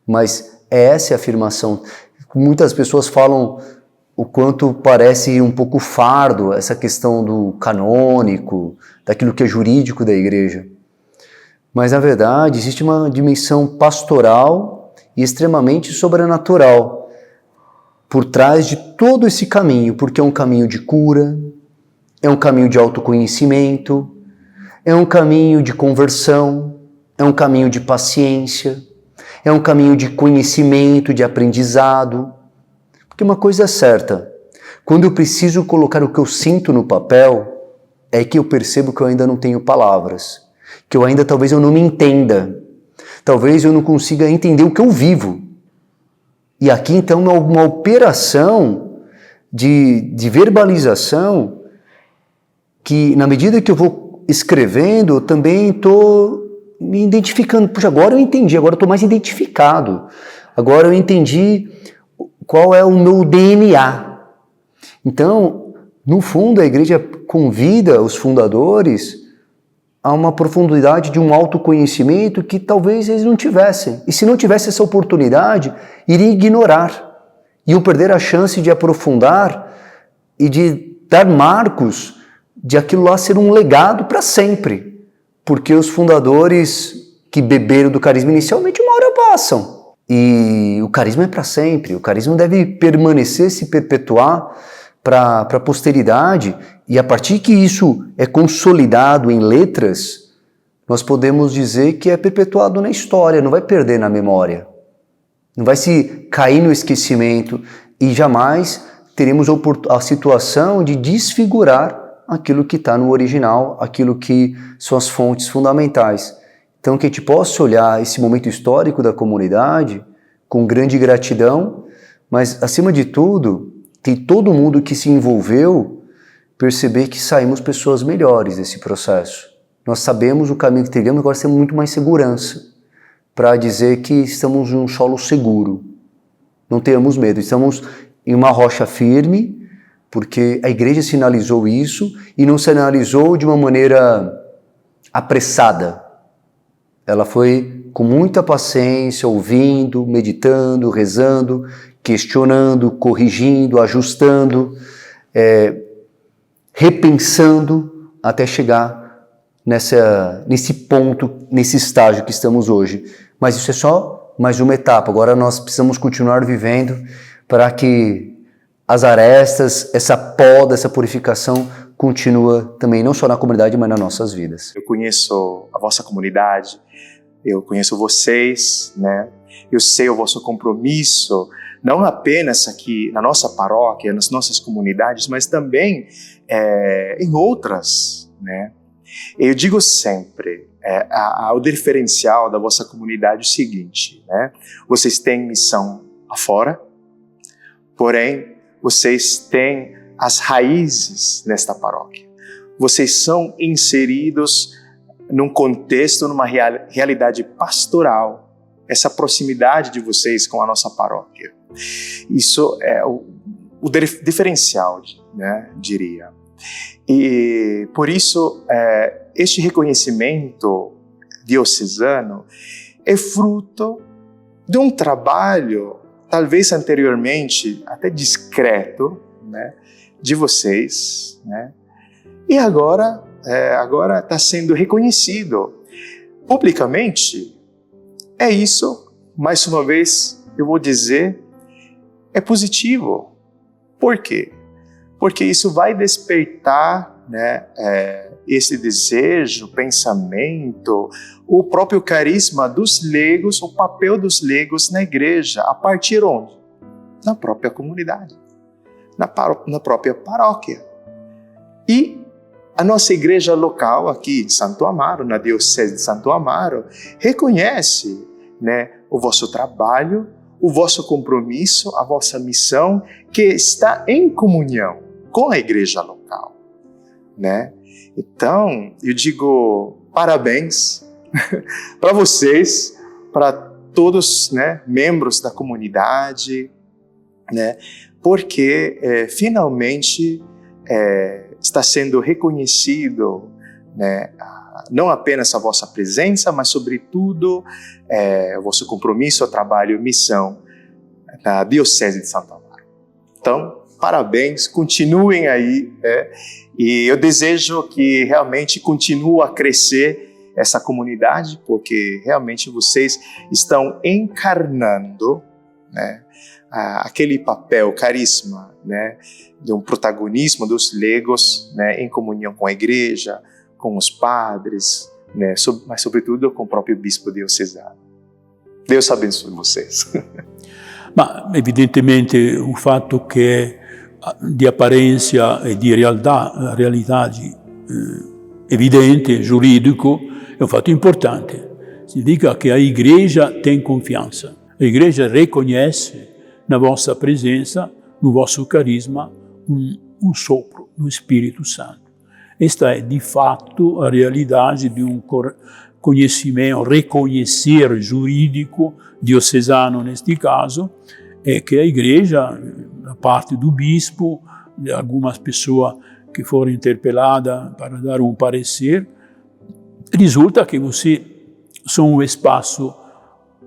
Mas essa é a afirmação. Muitas pessoas falam o quanto parece um pouco fardo essa questão do canônico, daquilo que é jurídico da igreja. Mas, na verdade, existe uma dimensão pastoral e extremamente sobrenatural por trás de todo esse caminho, porque é um caminho de cura, é um caminho de autoconhecimento, é um caminho de conversão, é um caminho de paciência, é um caminho de conhecimento, de aprendizado. Porque uma coisa é certa, quando eu preciso colocar o que eu sinto no papel, é que eu percebo que eu ainda não tenho palavras, que eu ainda talvez eu não me entenda, talvez eu não consiga entender o que eu vivo. E aqui então é uma operação de verbalização que na medida que eu vou escrevendo, eu também estou me identificando. Puxa, agora eu entendi, agora eu estou mais identificado. Agora eu entendi qual é o meu DNA. Então, no fundo, a igreja convida os fundadores a uma profundidade de um autoconhecimento que talvez eles não tivessem. E se não tivesse essa oportunidade, iriam ignorar. Iam perder a chance de aprofundar e de dar marcos de aquilo lá ser um legado para sempre. Porque os fundadores que beberam do carisma inicialmente uma hora passam. E o carisma é para sempre. O carisma deve permanecer, se perpetuar para a posteridade. E a partir que isso é consolidado em letras, nós podemos dizer que é perpetuado na história, não vai perder na memória. Não vai se cair no esquecimento e jamais teremos a situação de desfigurar aquilo que está no original, aquilo que são as fontes fundamentais. Então que a gente possa olhar esse momento histórico da comunidade com grande gratidão, mas acima de tudo, tem todo mundo que se envolveu perceber que saímos pessoas melhores desse processo. Nós sabemos o caminho que teríamos, agora temos muito mais segurança para dizer que estamos em um solo seguro. Não tenhamos medo, estamos em uma rocha firme, porque a igreja sinalizou isso e não sinalizou de uma maneira apressada. Ela foi com muita paciência, ouvindo, meditando, rezando, questionando, corrigindo, ajustando, repensando até chegar nesse ponto, nesse estágio que estamos hoje. Mas isso é só mais uma etapa. Agora nós precisamos continuar vivendo para que as arestas, essa poda, essa purificação continua também, não só na comunidade, mas nas nossas vidas. Eu conheço a vossa comunidade, eu conheço vocês, né? Eu sei o vosso compromisso, não apenas aqui na nossa paróquia, nas nossas comunidades, mas também em outras, né? Eu digo sempre, o diferencial da vossa comunidade é o seguinte, né? Vocês têm missão afora, porém, vocês têm as raízes nesta paróquia. Vocês são inseridos num contexto, numa realidade pastoral, essa proximidade de vocês com a nossa paróquia. Isso é o diferencial, né, diria. E por isso, este reconhecimento diocesano é fruto de um trabalho, talvez anteriormente até discreto, né, de vocês, né? E agora está sendo reconhecido publicamente. É isso, mais uma vez, eu vou dizer, é positivo. Por quê? Porque isso vai despertar, né, esse desejo, pensamento, o próprio carisma dos leigos, o papel dos leigos na igreja, a partir onde? Na própria comunidade, na própria paróquia. E a nossa igreja local aqui em Santo Amaro, na Diocese de Santo Amaro, reconhece, né, o vosso trabalho, o vosso compromisso, a vossa missão, que está em comunhão com a igreja local, né? Então, eu digo parabéns para vocês, para todos, né, membros da comunidade, né, porque finalmente está sendo reconhecido, né, não apenas a vossa presença, mas sobretudo o vosso compromisso, o trabalho e missão na Diocese de Santo Amaro. Então, parabéns, continuem aí, e eu desejo que realmente continue a crescer essa comunidade, porque realmente vocês estão encarnando, né, aquele papel, carisma, né, de um protagonismo dos leigos, né, em comunhão com a igreja, com os padres, né, mas sobretudo com o próprio bispo diocesano. Deus abençoe vocês. Ma evidentemente o fatto che di apparenza e di realidade evidente, giuridico, è un fatto importante. Significa che a igreja tem confiança. A igreja reconhece na vossa presença, no vosso carisma, um sopro do Espírito Santo. Esta é, de fato, a realidade de um conhecimento, reconhecer jurídico, diocesano neste caso, é que a igreja, da parte do bispo, de algumas pessoas que foram interpeladas para dar um parecer, resulta que você são um espaço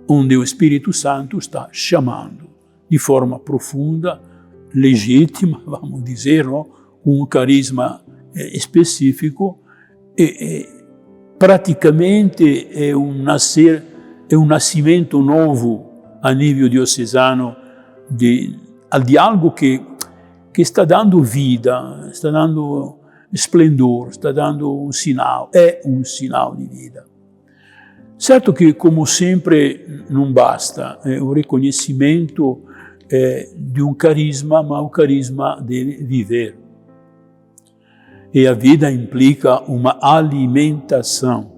onde o Espírito Santo está chamando de forma profunda, legítima, vamos dizer, não? Com um carisma específico, e praticamente é um nascimento novo a nível diocesano de algo que está dando vida, está dando esplendor, está dando um sinal, é um sinal de vida. Certo que, como sempre, não basta o reconhecimento de um carisma, mas o carisma deve viver. E a vida implica uma alimentação.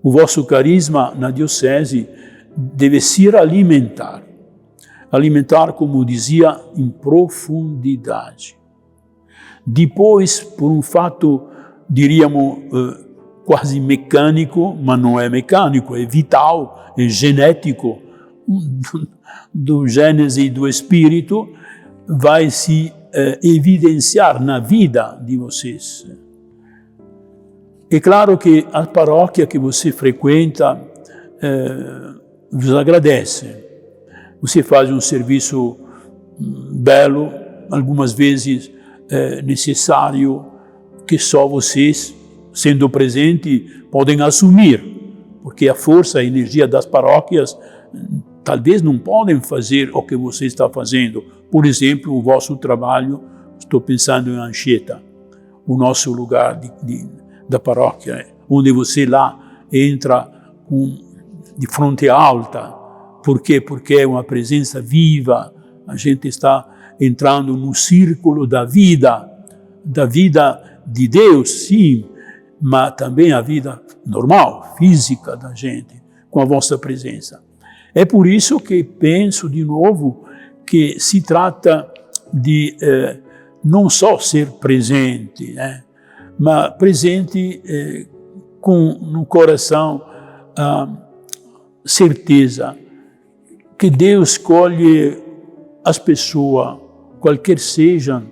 O vosso carisma na diocese deve se alimentar. Alimentar, como dizia, em profundidade. Depois, por um fato, diríamos, quase mecânico, mas não é mecânico, é vital, é genético, do gênese do Espírito, vai se evidenciar na vida de vocês. É claro que a paróquia que você frequenta vos agradece. Você faz um serviço belo, algumas vezes necessário, que só vocês, sendo presente, podem assumir, porque a força, a energia das paróquias talvez não podem fazer o que você está fazendo. Por exemplo, o vosso trabalho, estou pensando em Anchieta, o nosso lugar da paróquia, onde você lá entra de fronte alta. Por quê? Porque é uma presença viva, a gente está entrando no círculo da vida de Deus, sim, mas também a vida normal, física da gente, com a vossa presença. É por isso que penso, de novo, que se trata de não só ser presente, né, mas presente com no coração a certeza que Deus escolhe as pessoas, qualquer sejam,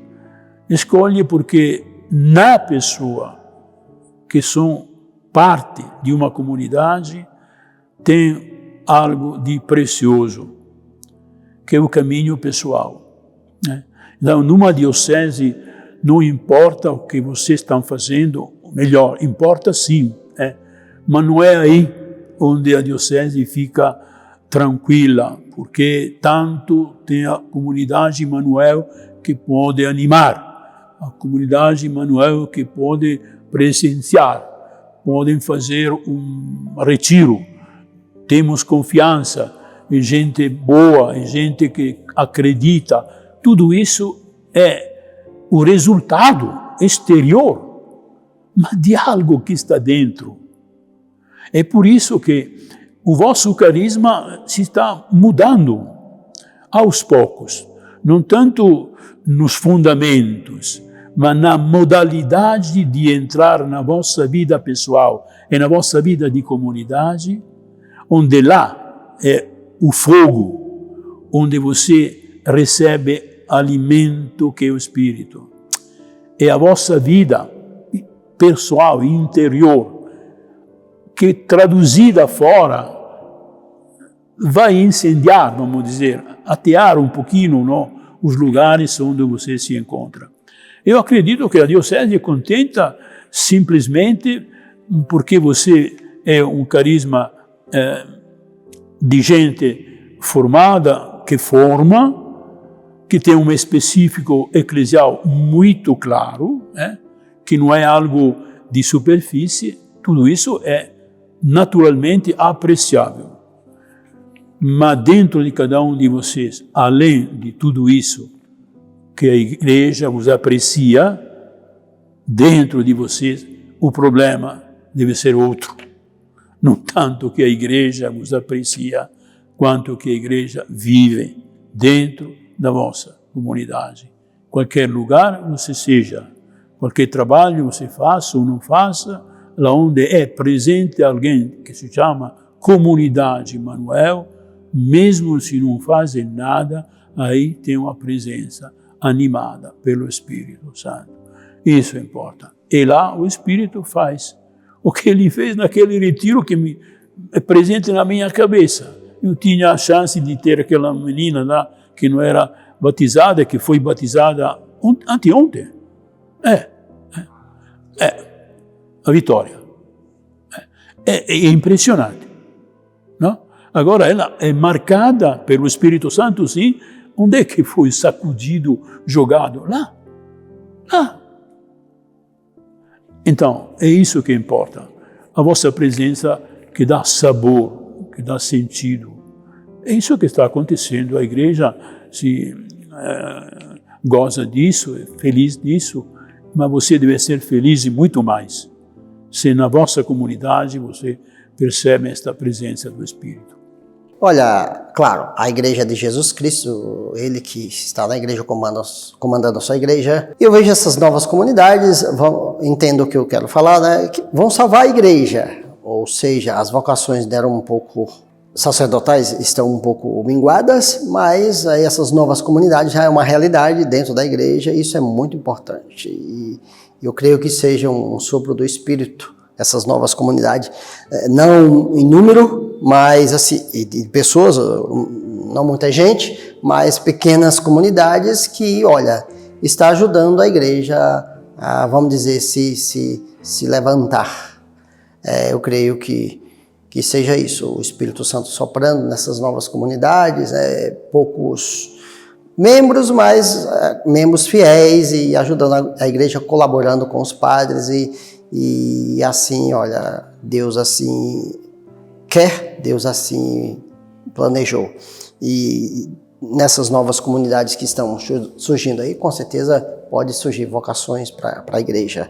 escolhe porque na pessoa que são parte de uma comunidade tem algo de precioso, que é o caminho pessoal, né? Então, numa diocese, não importa o que vocês estão fazendo, melhor, importa sim, mas não é aí onde a diocese fica tranquila, porque tanto tem a comunidade Emmanuel que pode animar, a comunidade Emmanuel que pode presenciar, podem fazer um retiro. Temos confiança em gente boa, em gente que acredita. Tudo isso é o resultado exterior mas de algo que está dentro. É por isso que o vosso carisma se está mudando aos poucos, não tanto nos fundamentos, mas na modalidade de entrar na vossa vida pessoal e na vossa vida de comunidade, onde lá é o fogo, onde você recebe alimento que é o Espírito. É a vossa vida pessoal, interior, que traduzida fora vai incendiar, vamos dizer, atear um pouquinho, não, os lugares onde você se encontra. Eu acredito que a diocese é contenta simplesmente porque você é um carisma de gente formada, que forma, que tem um específico eclesial muito claro, que não é algo de superfície. Tudo isso é naturalmente apreciável. Mas dentro de cada um de vocês, além de tudo isso que a igreja vos aprecia, dentro de vocês o problema deve ser outro. Não tanto que a igreja vos aprecia, quanto que a igreja vive dentro da vossa comunidade. Qualquer lugar você seja, qualquer trabalho você faça ou não faça, lá onde é presente alguém que se chama Comunidade Emmanuel, mesmo se não fazem nada, aí tem uma presença animada pelo Espírito Santo. Isso importa. E lá o Espírito faz o que ele fez naquele retiro que é presente na minha cabeça. Eu tinha a chance de ter aquela menina lá que não era batizada, que foi batizada anteontem. A Vitória. É impressionante. Não? Agora ela é marcada pelo Espírito Santo, sim. Onde é que foi sacudido, jogado? Lá. Então, é isso que importa. A vossa presença que dá sabor, que dá sentido. É isso que está acontecendo. A igreja se goza disso, é feliz disso, mas você deve ser feliz e muito mais se na vossa comunidade você percebe esta presença do Espírito. Olha, claro, a Igreja de Jesus Cristo, Ele que está na igreja comandando a sua igreja, eu vejo essas novas comunidades, entendo o que eu quero falar, né, que vão salvar a igreja, ou seja, as vocações deram um pouco, sacerdotais estão um pouco minguadas, mas aí essas novas comunidades já é uma realidade dentro da igreja, e isso é muito importante, e eu creio que seja um sopro do Espírito, essas novas comunidades, não em número, mas assim, de pessoas, não muita gente, mas pequenas comunidades que, olha, está ajudando a igreja a, vamos dizer, se levantar. Eu creio que seja isso, o Espírito Santo soprando nessas novas comunidades, poucos membros, mas membros fiéis e ajudando a igreja, colaborando com os padres e assim, olha, Deus assim quer, Deus assim planejou. E nessas novas comunidades que estão surgindo aí, com certeza pode surgir vocações para a igreja.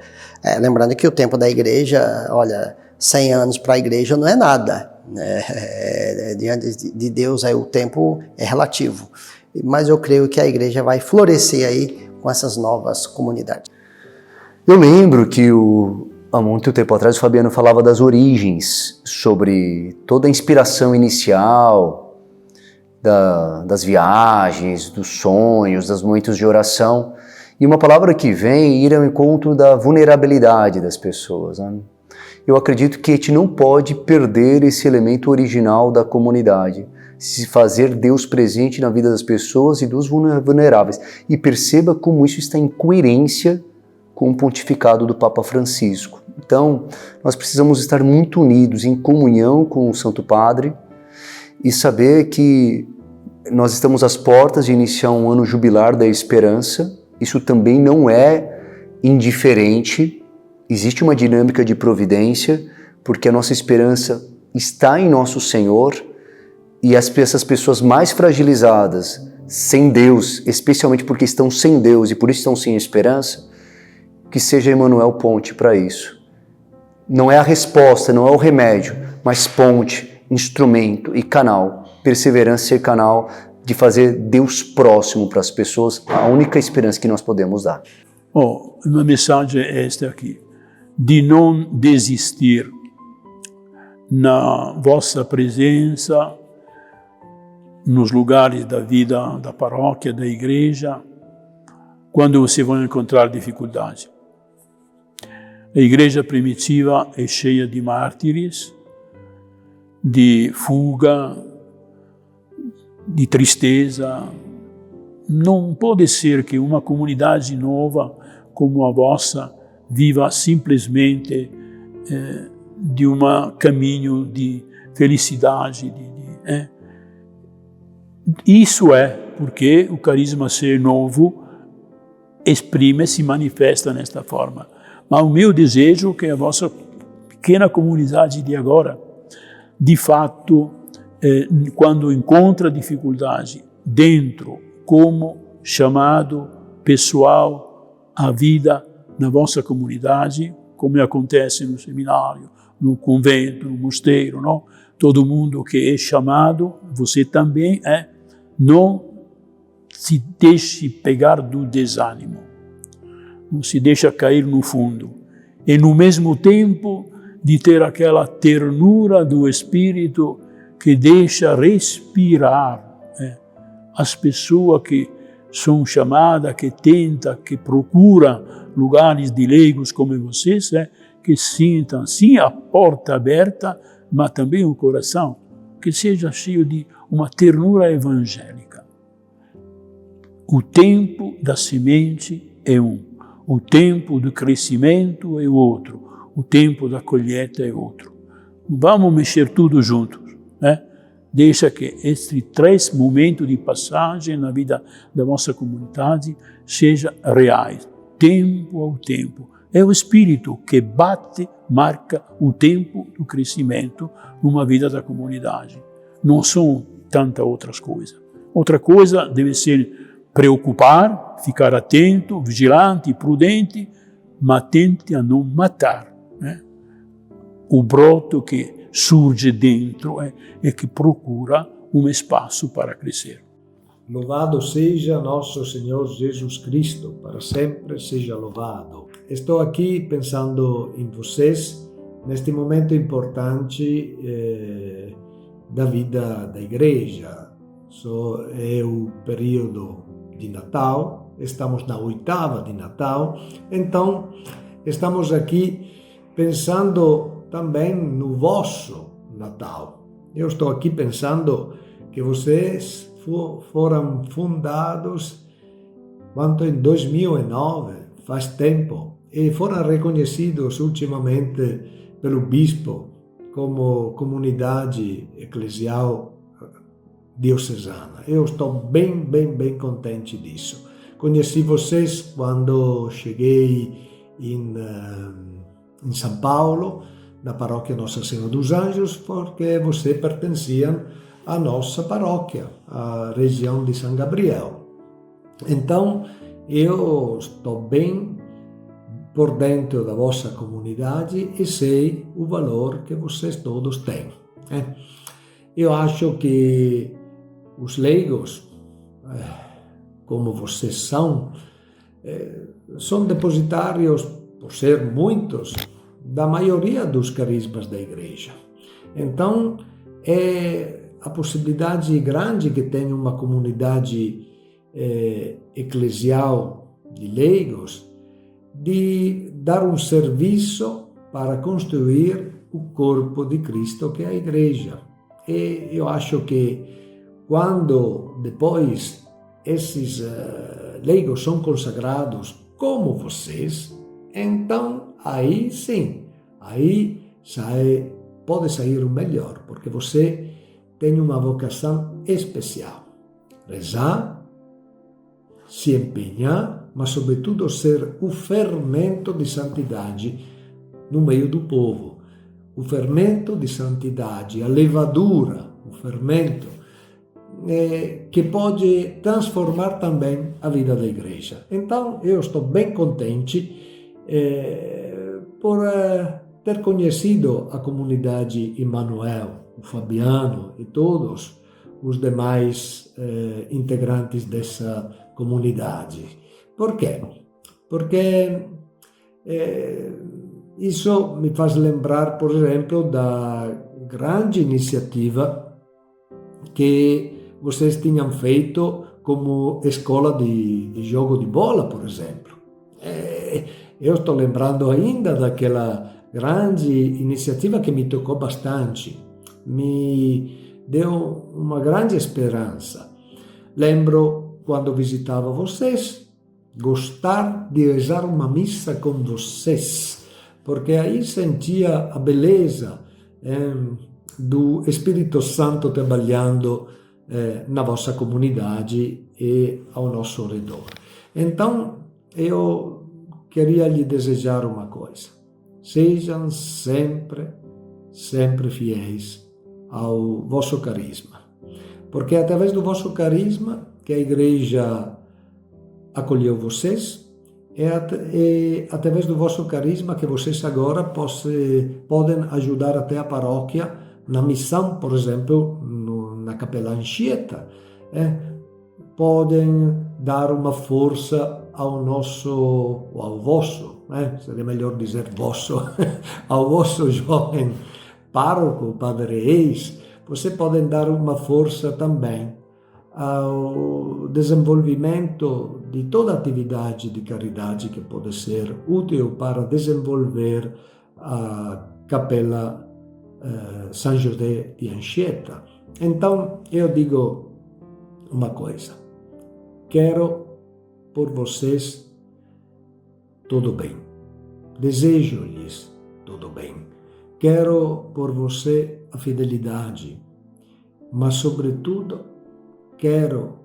Lembrando que o tempo da igreja, olha, 100 anos para a igreja não é nada. Diante de Deus, aí o tempo é relativo. Mas eu creio que a igreja vai florescer aí com essas novas comunidades. Eu lembro que há muito tempo atrás o Fabiano falava das origens, sobre toda a inspiração inicial, das viagens, dos sonhos, dos momentos de oração. E uma palavra que vem ir ao encontro da vulnerabilidade das pessoas, né? Eu acredito que a gente não pode perder esse elemento original da comunidade, se fazer Deus presente na vida das pessoas e dos vulneráveis. E perceba como isso está em coerência com o pontificado do Papa Francisco. Então, nós precisamos estar muito unidos, em comunhão com o Santo Padre e saber que nós estamos às portas de iniciar um ano jubilar da esperança. Isso também não é indiferente. Existe uma dinâmica de providência, porque a nossa esperança está em nosso Senhor e essas pessoas mais fragilizadas, sem Deus, especialmente porque estão sem Deus e por isso estão sem esperança, que seja Emmanuel ponte para isso. Não é a resposta, não é o remédio, mas ponte, instrumento e canal. Perseverança e canal de fazer Deus próximo para as pessoas, a única esperança que nós podemos dar. Uma mensagem é esta aqui, de não desistir na vossa presença, nos lugares da vida, da paróquia, da igreja, quando você vai encontrar dificuldade. A igreja primitiva é cheia de mártires, de fuga, de tristeza. Não pode ser que uma comunidade nova como a vossa viva simplesmente de um caminho de felicidade. Isso é porque o carisma ser novo exprime, se manifesta nesta forma. Mas o meu desejo é que a vossa pequena comunidade de agora, de fato, quando encontra dificuldade dentro, como chamado pessoal à vida na vossa comunidade, como acontece no seminário, no convento, no mosteiro, não? Todo mundo que é chamado, você também é, não se deixe pegar do desânimo, não se deixa cair no fundo. E no mesmo tempo de ter aquela ternura do Espírito que deixa respirar as pessoas que são chamadas, que tentam, que procuram lugares de leigos como vocês, que sintam sim a porta aberta, mas também o coração, que seja cheio de uma ternura evangélica. O tempo da semente é um, o tempo do crescimento é outro, o tempo da colheita é outro. Vamos mexer tudo juntos, né? Deixa que estes 3 momentos de passagem na vida da nossa comunidade sejam reais, tempo ao tempo. É o Espírito que bate, marca o tempo do crescimento numa vida da comunidade. Não são tantas outras coisas. Outra coisa deve ser preocupar, ficar atento, vigilante, prudente, mas tente a não matar, né? O broto que surge dentro e que procura um espaço para crescer. Louvado seja nosso Senhor Jesus Cristo, para sempre seja louvado. Estou aqui pensando em vocês neste momento importante da vida da igreja. É o período de Natal, estamos na 8ª de Natal, então estamos aqui pensando também no vosso Natal. Eu estou aqui pensando que vocês foram fundados em 2009, faz tempo, e foram reconhecidos ultimamente pelo bispo como comunidade eclesial diocesana. Eu estou bem contente disso. Conheci vocês quando cheguei em São Paulo, na paróquia Nossa Senhora dos Anjos, porque vocês pertenciam à nossa paróquia, à região de São Gabriel. Então, eu estou bem por dentro da vossa comunidade e sei o valor que vocês todos têm. Eu acho que os leigos, como vocês são depositários, por ser muitos, da maioria dos carismas da igreja. Então, é a possibilidade grande que tem uma comunidade eclesial de leigos de dar um serviço para construir o corpo de Cristo, que é a igreja. E eu acho que quando depois esses leigos são consagrados como vocês, então aí sim, aí pode sair o melhor, porque você tem uma vocação especial. Rezar, se empenhar, mas sobretudo ser o fermento de santidade no meio do povo. O fermento de santidade, a levadura, o fermento que pode transformar também a vida da igreja. Então, eu estou bem contente por ter conhecido a comunidade Emmanuel, o Fabiano e todos os demais integrantes dessa comunidade. Por quê? Porque isso me faz lembrar, por exemplo, da grande iniciativa que vocês tinham feito como escola de jogo de bola, por exemplo. Eu estou lembrando ainda daquela grande iniciativa que me tocou bastante, me deu uma grande esperança. Lembro quando visitava vocês, gostar de rezar uma missa com vocês, porque aí sentia a beleza do Espírito Santo trabalhando na vossa comunidade e ao nosso redor. Então, eu queria lhe desejar uma coisa. Sejam sempre fiéis ao vosso carisma. Porque é através do vosso carisma que a Igreja acolheu vocês, é através do vosso carisma que vocês agora podem ajudar até a paróquia na missão, por exemplo, na Capela Anchieta. Podem dar uma força ao vosso, seria melhor dizer vosso, ao vosso jovem pároco, Padre Eis. Vocês podem dar uma força também ao desenvolvimento de toda atividade de caridade que pode ser útil para desenvolver a Capela São José de Anchieta. Então, eu digo uma coisa. Quero por vocês tudo bem. Desejo-lhes tudo bem. Quero por você a fidelidade, mas, sobretudo, quero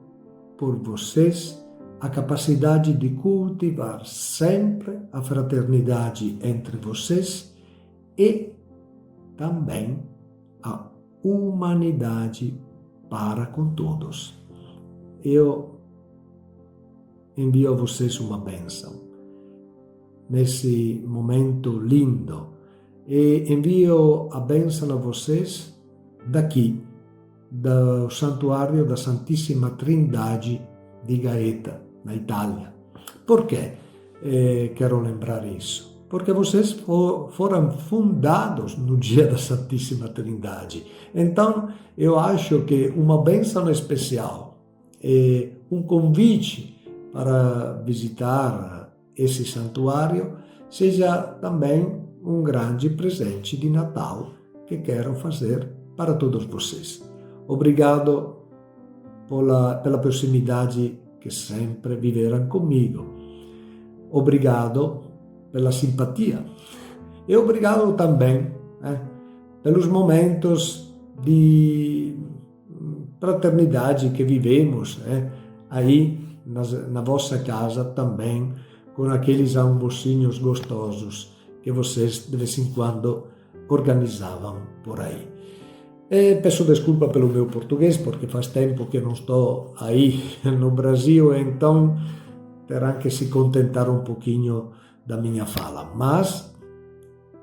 por vocês a capacidade de cultivar sempre a fraternidade entre vocês e também a humanidade para com todos. Eu envio a vocês uma bênção nesse momento lindo e envio a bênção a vocês daqui, do Santuário da Santíssima Trindade de Gaeta, na Itália. Por quê? Quero lembrar isso. Porque vocês foram fundados no dia da Santíssima Trindade. Então, eu acho que uma bênção especial, um convite para visitar esse santuário, seja também um grande presente de Natal que quero fazer para todos vocês. Obrigado pela proximidade que sempre viveram comigo. Obrigado pela simpatia. E obrigado também pelos momentos de fraternidade que vivemos aí na vossa casa também, com aqueles almocinhos gostosos que vocês de vez em quando organizavam por aí. Peço desculpa pelo meu português, porque faz tempo que não estou aí no Brasil, então terão que se contentar um pouquinho da minha fala. Mas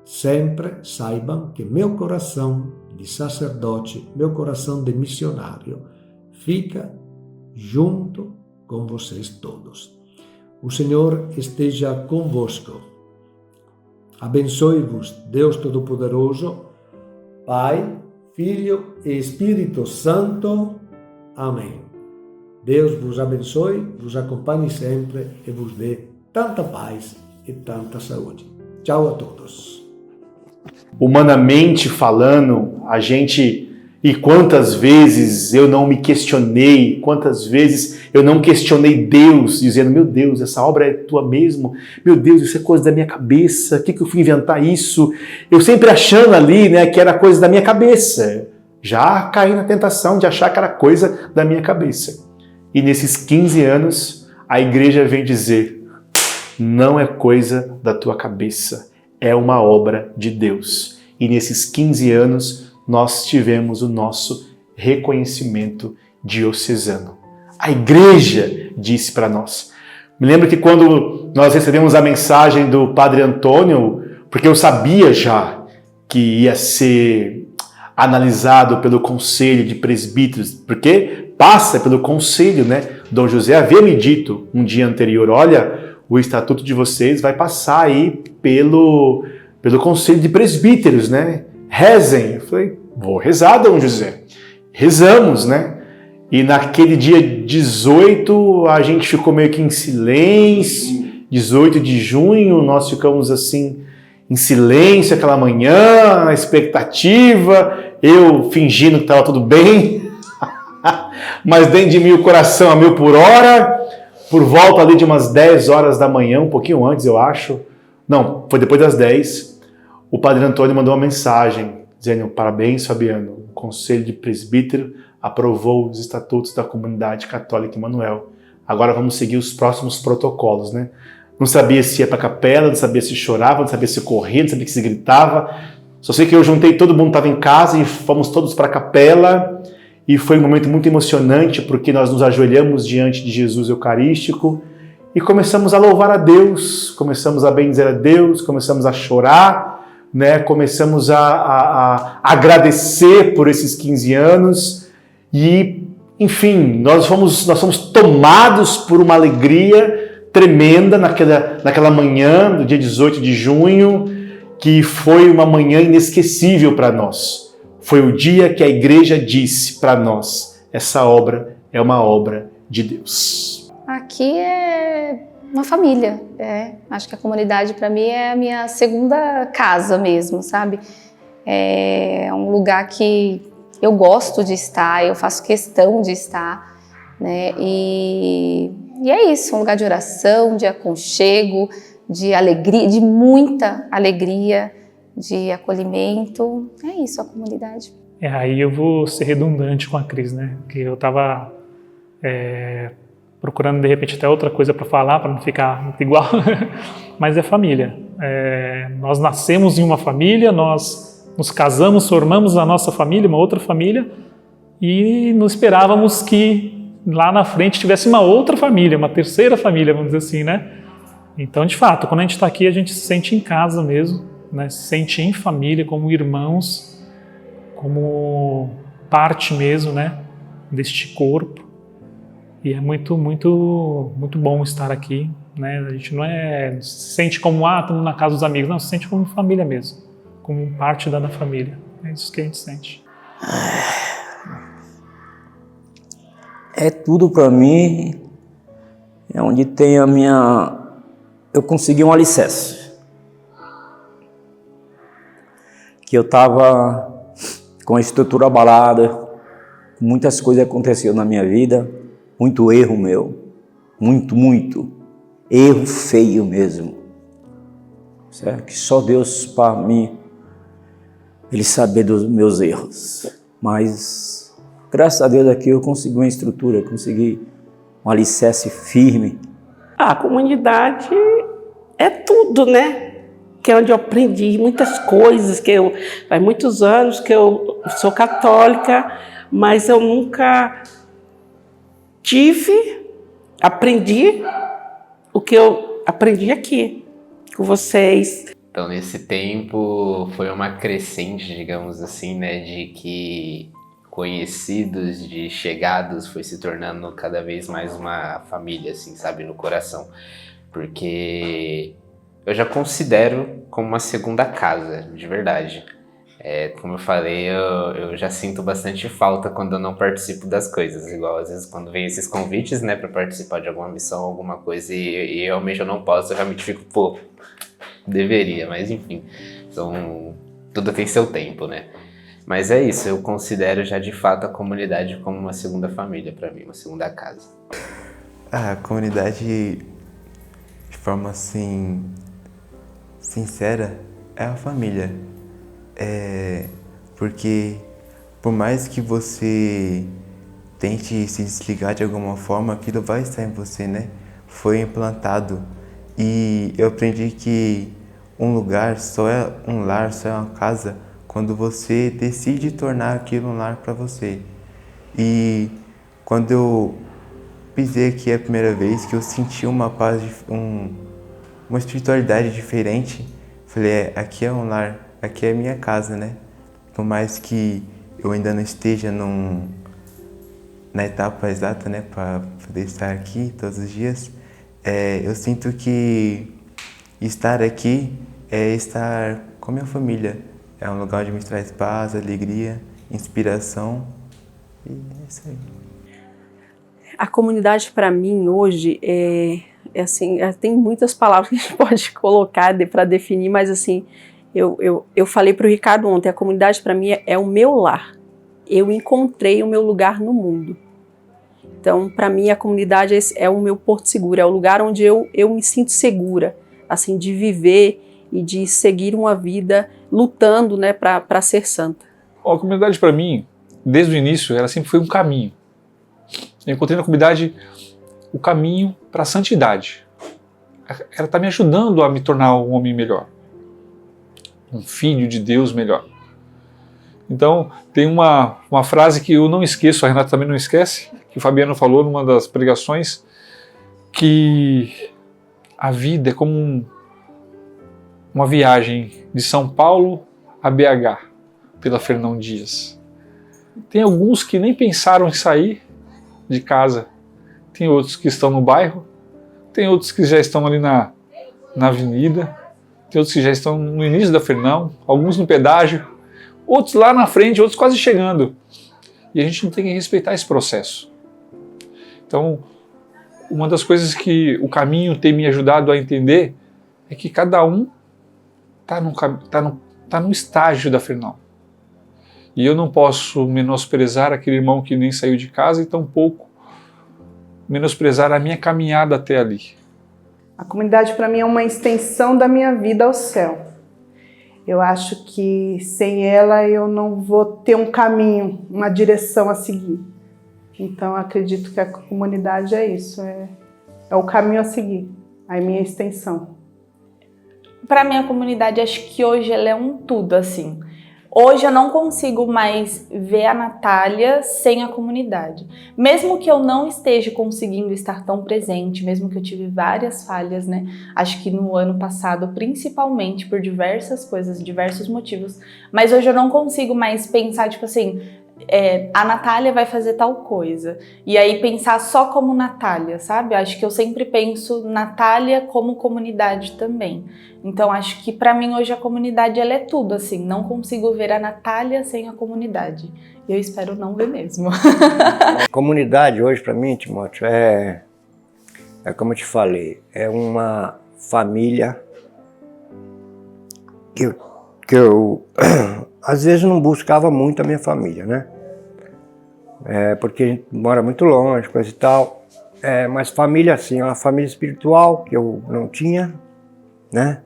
sempre saibam que meu coração de sacerdote, meu coração de missionário, fica junto com vocês todos. O Senhor esteja convosco. Abençoe-vos, Deus Todo-Poderoso, Pai, Filho e Espírito Santo. Amém. Deus vos abençoe, vos acompanhe sempre e vos dê tanta paz e tanta saúde. Tchau a todos. Humanamente falando, e quantas vezes eu não me questionei, quantas vezes eu não questionei Deus, dizendo, meu Deus, essa obra é tua mesmo, meu Deus, isso é coisa da minha cabeça, o que eu fui inventar isso? Eu sempre achando ali, que era coisa da minha cabeça. Já caí na tentação de achar que era coisa da minha cabeça. E nesses 15 anos, a igreja vem dizer, não é coisa da tua cabeça, é uma obra de Deus. E nesses 15 anos, nós tivemos o nosso reconhecimento diocesano. A igreja disse para nós. Me lembro que quando nós recebemos a mensagem do Padre Antônio, porque eu sabia já que ia ser analisado pelo Conselho de Presbíteros, porque passa pelo Conselho, né? Dom José havia me dito um dia anterior, olha, o estatuto de vocês vai passar aí pelo Conselho de Presbíteros, né? Rezem. Eu falei, vou rezar, Dom José. Rezamos, né? E naquele dia 18, a gente ficou meio que em silêncio. 18 de junho, nós ficamos assim, em silêncio aquela manhã, na expectativa, eu fingindo que estava tudo bem, mas dentro de mim o coração a 1000 por hora, por volta ali de umas 10 horas da manhã, um pouquinho antes eu acho, não, foi depois das 10, o Padre Antônio mandou uma mensagem, dizendo, parabéns Fabiano, o Conselho de Presbítero aprovou os estatutos da Comunidade Católica Emmanuel. Agora vamos seguir os próximos protocolos, né? Não sabia se ia para a capela, não sabia se chorava, não sabia se corria, não sabia se gritava. Só sei que eu juntei, todo mundo estava em casa e fomos todos para a capela. E foi um momento muito emocionante, porque nós nos ajoelhamos diante de Jesus Eucarístico e começamos a louvar a Deus, começamos a bendizer a Deus, começamos a chorar, né? Começamos a agradecer por esses 15 anos. E, enfim, nós fomos tomados por uma alegria tremenda naquela manhã, do dia 18 de junho, que foi uma manhã inesquecível para nós. Foi o dia que a igreja disse para nós, essa obra é uma obra de Deus. Aqui é uma família, acho que a comunidade para mim é a minha segunda casa mesmo, sabe? É um lugar que eu gosto de estar, eu faço questão de estar, né? E é isso, um lugar de oração, de aconchego, de alegria, de muita alegria, de acolhimento. É isso, a comunidade. Aí eu vou ser redundante com a Cris, né? Porque eu estava procurando, de repente, até outra coisa para falar, para não ficar muito igual, mas é família. Nós nascemos em uma família, nós nos casamos, formamos a nossa família, uma outra família, e não esperávamos que lá na frente tivesse uma outra família, uma terceira família, vamos dizer assim, né? Então, de fato, quando a gente está aqui, a gente se sente em casa mesmo, né? Se sente em família, como irmãos, como parte mesmo, né? Deste corpo. E é muito, muito, muito bom estar aqui, né? A gente não se sente como, estamos na casa dos amigos, não, se sente como família mesmo, como parte da família. É isso que a gente sente. É tudo para mim, é onde tem eu consegui um alicerce. Que eu estava com a estrutura abalada, muitas coisas aconteceram na minha vida, muito erro meu, muito erro feio mesmo, certo? Que só Deus para mim, Ele saber dos meus erros, mas graças a Deus aqui eu consegui uma estrutura, consegui um alicerce firme. A comunidade é tudo, né? Que é onde eu aprendi muitas coisas, faz muitos anos que eu sou católica, mas eu nunca aprendi o que eu aprendi aqui com vocês. Então, nesse tempo foi uma crescente, digamos assim, né, de que conhecidos, de chegados, foi se tornando cada vez mais uma família, assim, sabe, no coração. Porque eu já considero como uma segunda casa, de verdade. Como eu falei, eu já sinto bastante falta quando eu não participo das coisas. Igual, às vezes, quando vem esses convites, né, para participar de alguma missão, alguma coisa, e realmente eu não posso, eu realmente fico, pô, deveria, mas enfim. Então, tudo tem seu tempo, né? Mas é isso, eu considero já de fato a comunidade como uma segunda família para mim, uma segunda casa. A comunidade, de forma assim, sincera, é a família. Porque por mais que você tente se desligar de alguma forma, aquilo vai estar em você, né? Foi implantado. E eu aprendi que um lugar só é um lar, só é uma casa, quando você decide tornar aquilo um lar para você. E quando eu pisei aqui a primeira vez, que eu senti uma paz, uma espiritualidade diferente. Falei, aqui é um lar, aqui é minha casa, né? Por mais que eu ainda não esteja na etapa exata, né, para poder estar aqui todos os dias, eu sinto que estar aqui é estar com a minha família. É um lugar onde me traz paz, alegria, inspiração, e é isso aí. A comunidade para mim hoje assim, tem muitas palavras que a gente pode colocar para definir, mas assim, eu falei para o Ricardo ontem, a comunidade para mim é o meu lar. Eu encontrei o meu lugar no mundo. Então, para mim, a comunidade é o meu porto seguro, é o lugar onde eu me sinto segura, assim, de viver e de seguir uma vida lutando, né, para ser santa. A comunidade, para mim, desde o início, ela sempre foi um caminho. Eu encontrei na comunidade o caminho para a santidade. Ela está me ajudando a me tornar um homem melhor, um filho de Deus melhor. Então, tem uma frase que eu não esqueço, a Renata também não esquece, que o Fabiano falou numa das pregações, que a vida é como uma viagem de São Paulo a BH, pela Fernão Dias. Tem alguns que nem pensaram em sair de casa, tem outros que estão no bairro, tem outros que já estão ali na avenida, tem outros que já estão no início da Fernão, alguns no pedágio, outros lá na frente, outros quase chegando. E a gente não tem que respeitar esse processo. Então, uma das coisas que o caminho tem me ajudado a entender é que cada um está num estágio da Fernão. E eu não posso menosprezar aquele irmão que nem saiu de casa e tampouco menosprezar a minha caminhada até ali. A comunidade para mim é uma extensão da minha vida ao céu. Eu acho que sem ela eu não vou ter um caminho, uma direção a seguir. Então eu acredito que a comunidade é isso, é o caminho a seguir, a minha extensão. Para mim a comunidade, acho que hoje ela é um tudo, assim. Hoje eu não consigo mais ver a Natália sem a comunidade. Mesmo que eu não esteja conseguindo estar tão presente, mesmo que eu tive várias falhas, né? Acho que no ano passado, principalmente por diversas coisas, diversos motivos. Mas hoje eu não consigo mais pensar, tipo assim, a Natália vai fazer tal coisa. E aí pensar só como Natália, sabe? Acho que eu sempre penso Natália como comunidade também. Então acho que para mim hoje a comunidade ela é tudo, assim. Não consigo ver a Natália sem a comunidade. E eu espero não ver mesmo. A comunidade hoje para mim, Timóteo, é como eu te falei, é uma família que eu às vezes não buscava muito a minha família, né? Porque a gente mora muito longe, coisa e tal. Mas família, assim, é uma família espiritual que eu não tinha, né?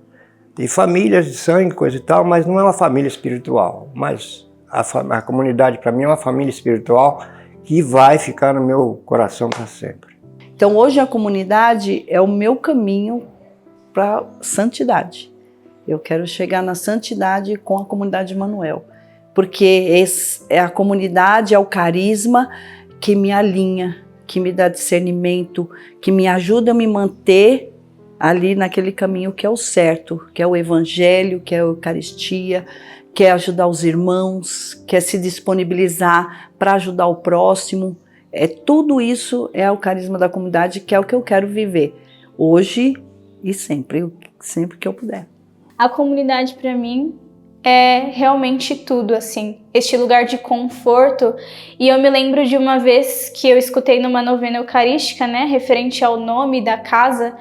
Tem famílias de sangue, coisa e tal, mas não é uma família espiritual. Mas a comunidade, para mim, é uma família espiritual que vai ficar no meu coração para sempre. Então, hoje a comunidade é o meu caminho para santidade. Eu quero chegar na santidade com a comunidade Emmanuel, porque a comunidade é o carisma que me alinha, que me dá discernimento, que me ajuda a me manter ali naquele caminho que é o certo, que é o Evangelho, que é a Eucaristia, que é ajudar os irmãos, que é se disponibilizar para ajudar o próximo. Tudo isso é o carisma da comunidade, que é o que eu quero viver hoje e sempre que eu puder. A comunidade para mim é realmente tudo, assim, este lugar de conforto. E eu me lembro de uma vez que eu escutei numa novena eucarística, né, referente ao nome da casa,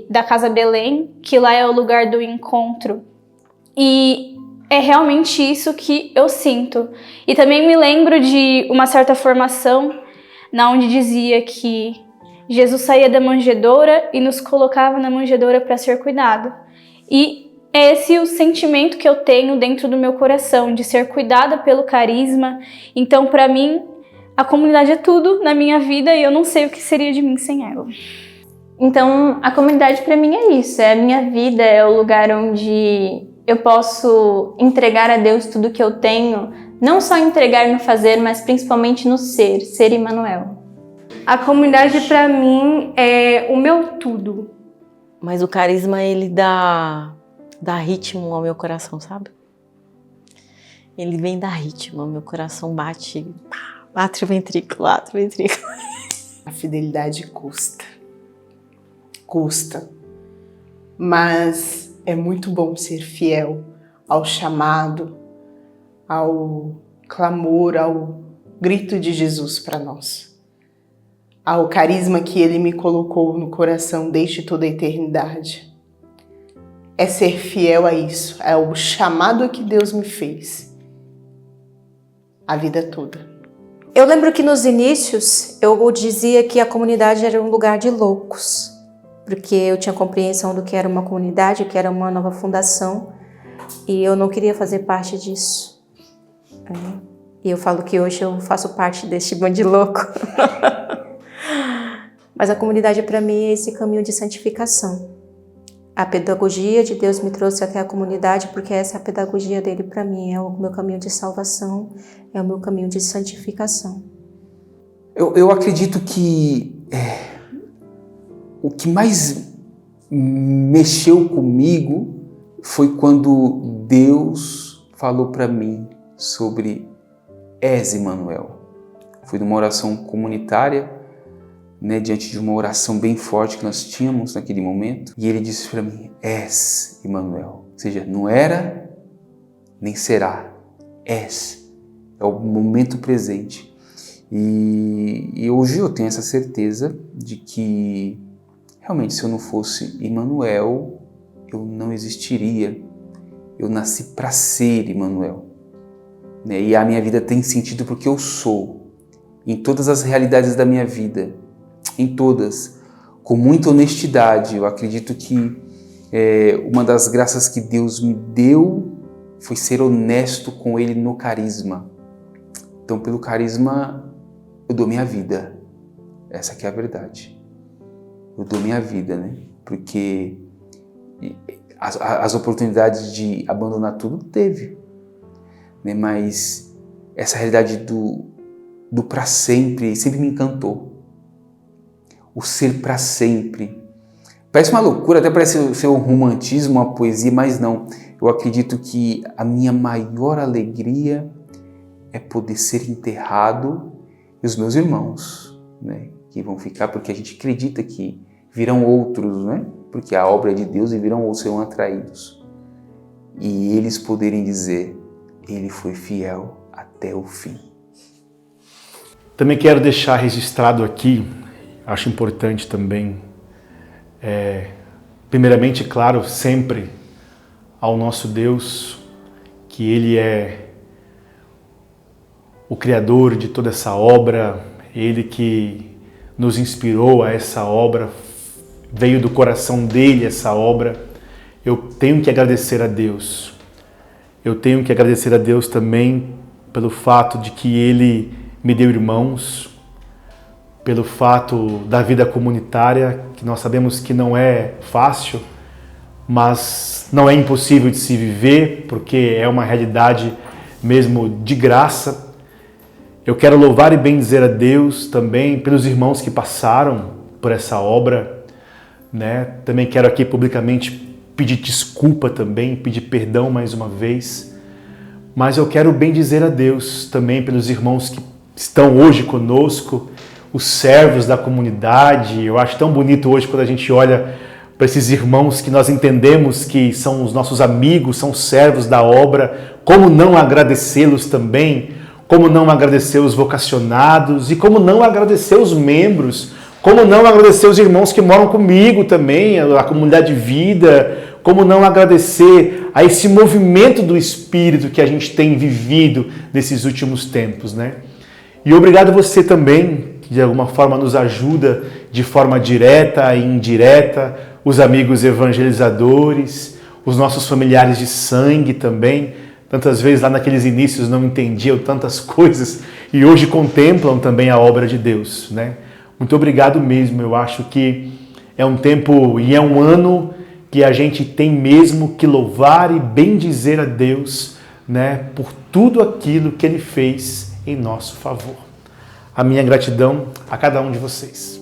da Casa Belém, que lá é o lugar do encontro. E é realmente isso que eu sinto. E também me lembro de uma certa formação, na onde dizia que Jesus saía da manjedoura e nos colocava na manjedoura para ser cuidado. E é esse o sentimento que eu tenho dentro do meu coração, de ser cuidada pelo carisma. Então, para mim, a comunidade é tudo na minha vida e eu não sei o que seria de mim sem ela. Então, a comunidade para mim é isso, é a minha vida, é o lugar onde eu posso entregar a Deus tudo que eu tenho, não só entregar no fazer, mas principalmente no ser Emmanuel. A comunidade para mim é o meu tudo. mas o carisma ele dá ritmo ao meu coração, sabe? Ele vem dar ritmo, meu coração bate o ventrículo. A fidelidade custa. Custa. Mas é muito bom ser fiel ao chamado, ao clamor, ao grito de Jesus para nós. Ao carisma que Ele me colocou no coração desde toda a eternidade. É ser fiel a isso, é o chamado que Deus me fez. A vida toda. Eu lembro que nos inícios eu dizia que a comunidade era um lugar de loucos, porque eu tinha compreensão do que era uma comunidade, que era uma nova fundação, e eu não queria fazer parte disso. E eu falo que hoje eu faço parte deste bando de louco. Mas a comunidade para mim é esse caminho de santificação. A pedagogia de Deus me trouxe até a comunidade porque essa é a pedagogia dele para mim, é o meu caminho de salvação, é o meu caminho de santificação. Eu acredito que o que mais mexeu comigo foi quando Deus falou para mim sobre És Emmanuel. Foi numa oração comunitária, diante de uma oração bem forte que nós tínhamos naquele momento, e ele disse para mim, És Emmanuel. Ou seja, não era, nem será, és. É o momento presente. E hoje eu tenho essa certeza de que, realmente, se eu não fosse Emmanuel, eu não existiria. Eu nasci para ser Emmanuel. E a minha vida tem sentido porque eu sou, em todas as realidades da minha vida, em todas, com muita honestidade. Eu acredito que uma das graças que Deus me deu foi ser honesto com Ele no carisma. Então, pelo carisma, eu dou minha vida. Essa que é a verdade. Eu dou minha vida, Porque as oportunidades de abandonar tudo teve. Mas essa realidade do para sempre me encantou. O ser para sempre. Parece uma loucura, até parece ser um romantismo, uma poesia, mas não. Eu acredito que a minha maior alegria é poder ser enterrado e os meus irmãos, que vão ficar, porque a gente acredita que virão outros, porque a obra é de Deus e virão outros, serão atraídos. E eles poderem dizer, Ele foi fiel até o fim. Também quero deixar registrado aqui, acho importante também, primeiramente, claro, sempre ao nosso Deus, que Ele é o Criador de toda essa obra, Ele que nos inspirou a essa obra, veio do coração dEle essa obra. Eu tenho que agradecer a Deus. Eu tenho que agradecer a Deus também pelo fato de que Ele me deu irmãos, pelo fato da vida comunitária, que nós sabemos que não é fácil, mas não é impossível de se viver, porque é uma realidade mesmo de graça. Eu quero louvar e bendizer a Deus também pelos irmãos que passaram por essa obra, Também quero aqui publicamente pedir desculpa também, pedir perdão mais uma vez, mas eu quero bendizer a Deus também pelos irmãos que estão hoje conosco, os servos da comunidade. Eu acho tão bonito hoje quando a gente olha para esses irmãos que nós entendemos que são os nossos amigos, são servos da obra. Como não agradecê-los também? Como não agradecer os vocacionados? E como não agradecer os membros? Como não agradecer os irmãos que moram comigo também, a comunidade de vida? Como não agradecer a esse movimento do Espírito que a gente tem vivido nesses últimos tempos, E obrigado você também, que de alguma forma nos ajuda de forma direta e indireta, os amigos evangelizadores, os nossos familiares de sangue também. Tantas vezes lá naqueles inícios não entendiam tantas coisas e hoje contemplam também a obra de Deus, Muito obrigado mesmo. Eu acho que é um tempo e é um ano que a gente tem mesmo que louvar e bendizer a Deus, por tudo aquilo que Ele fez em nosso favor. A minha gratidão a cada um de vocês.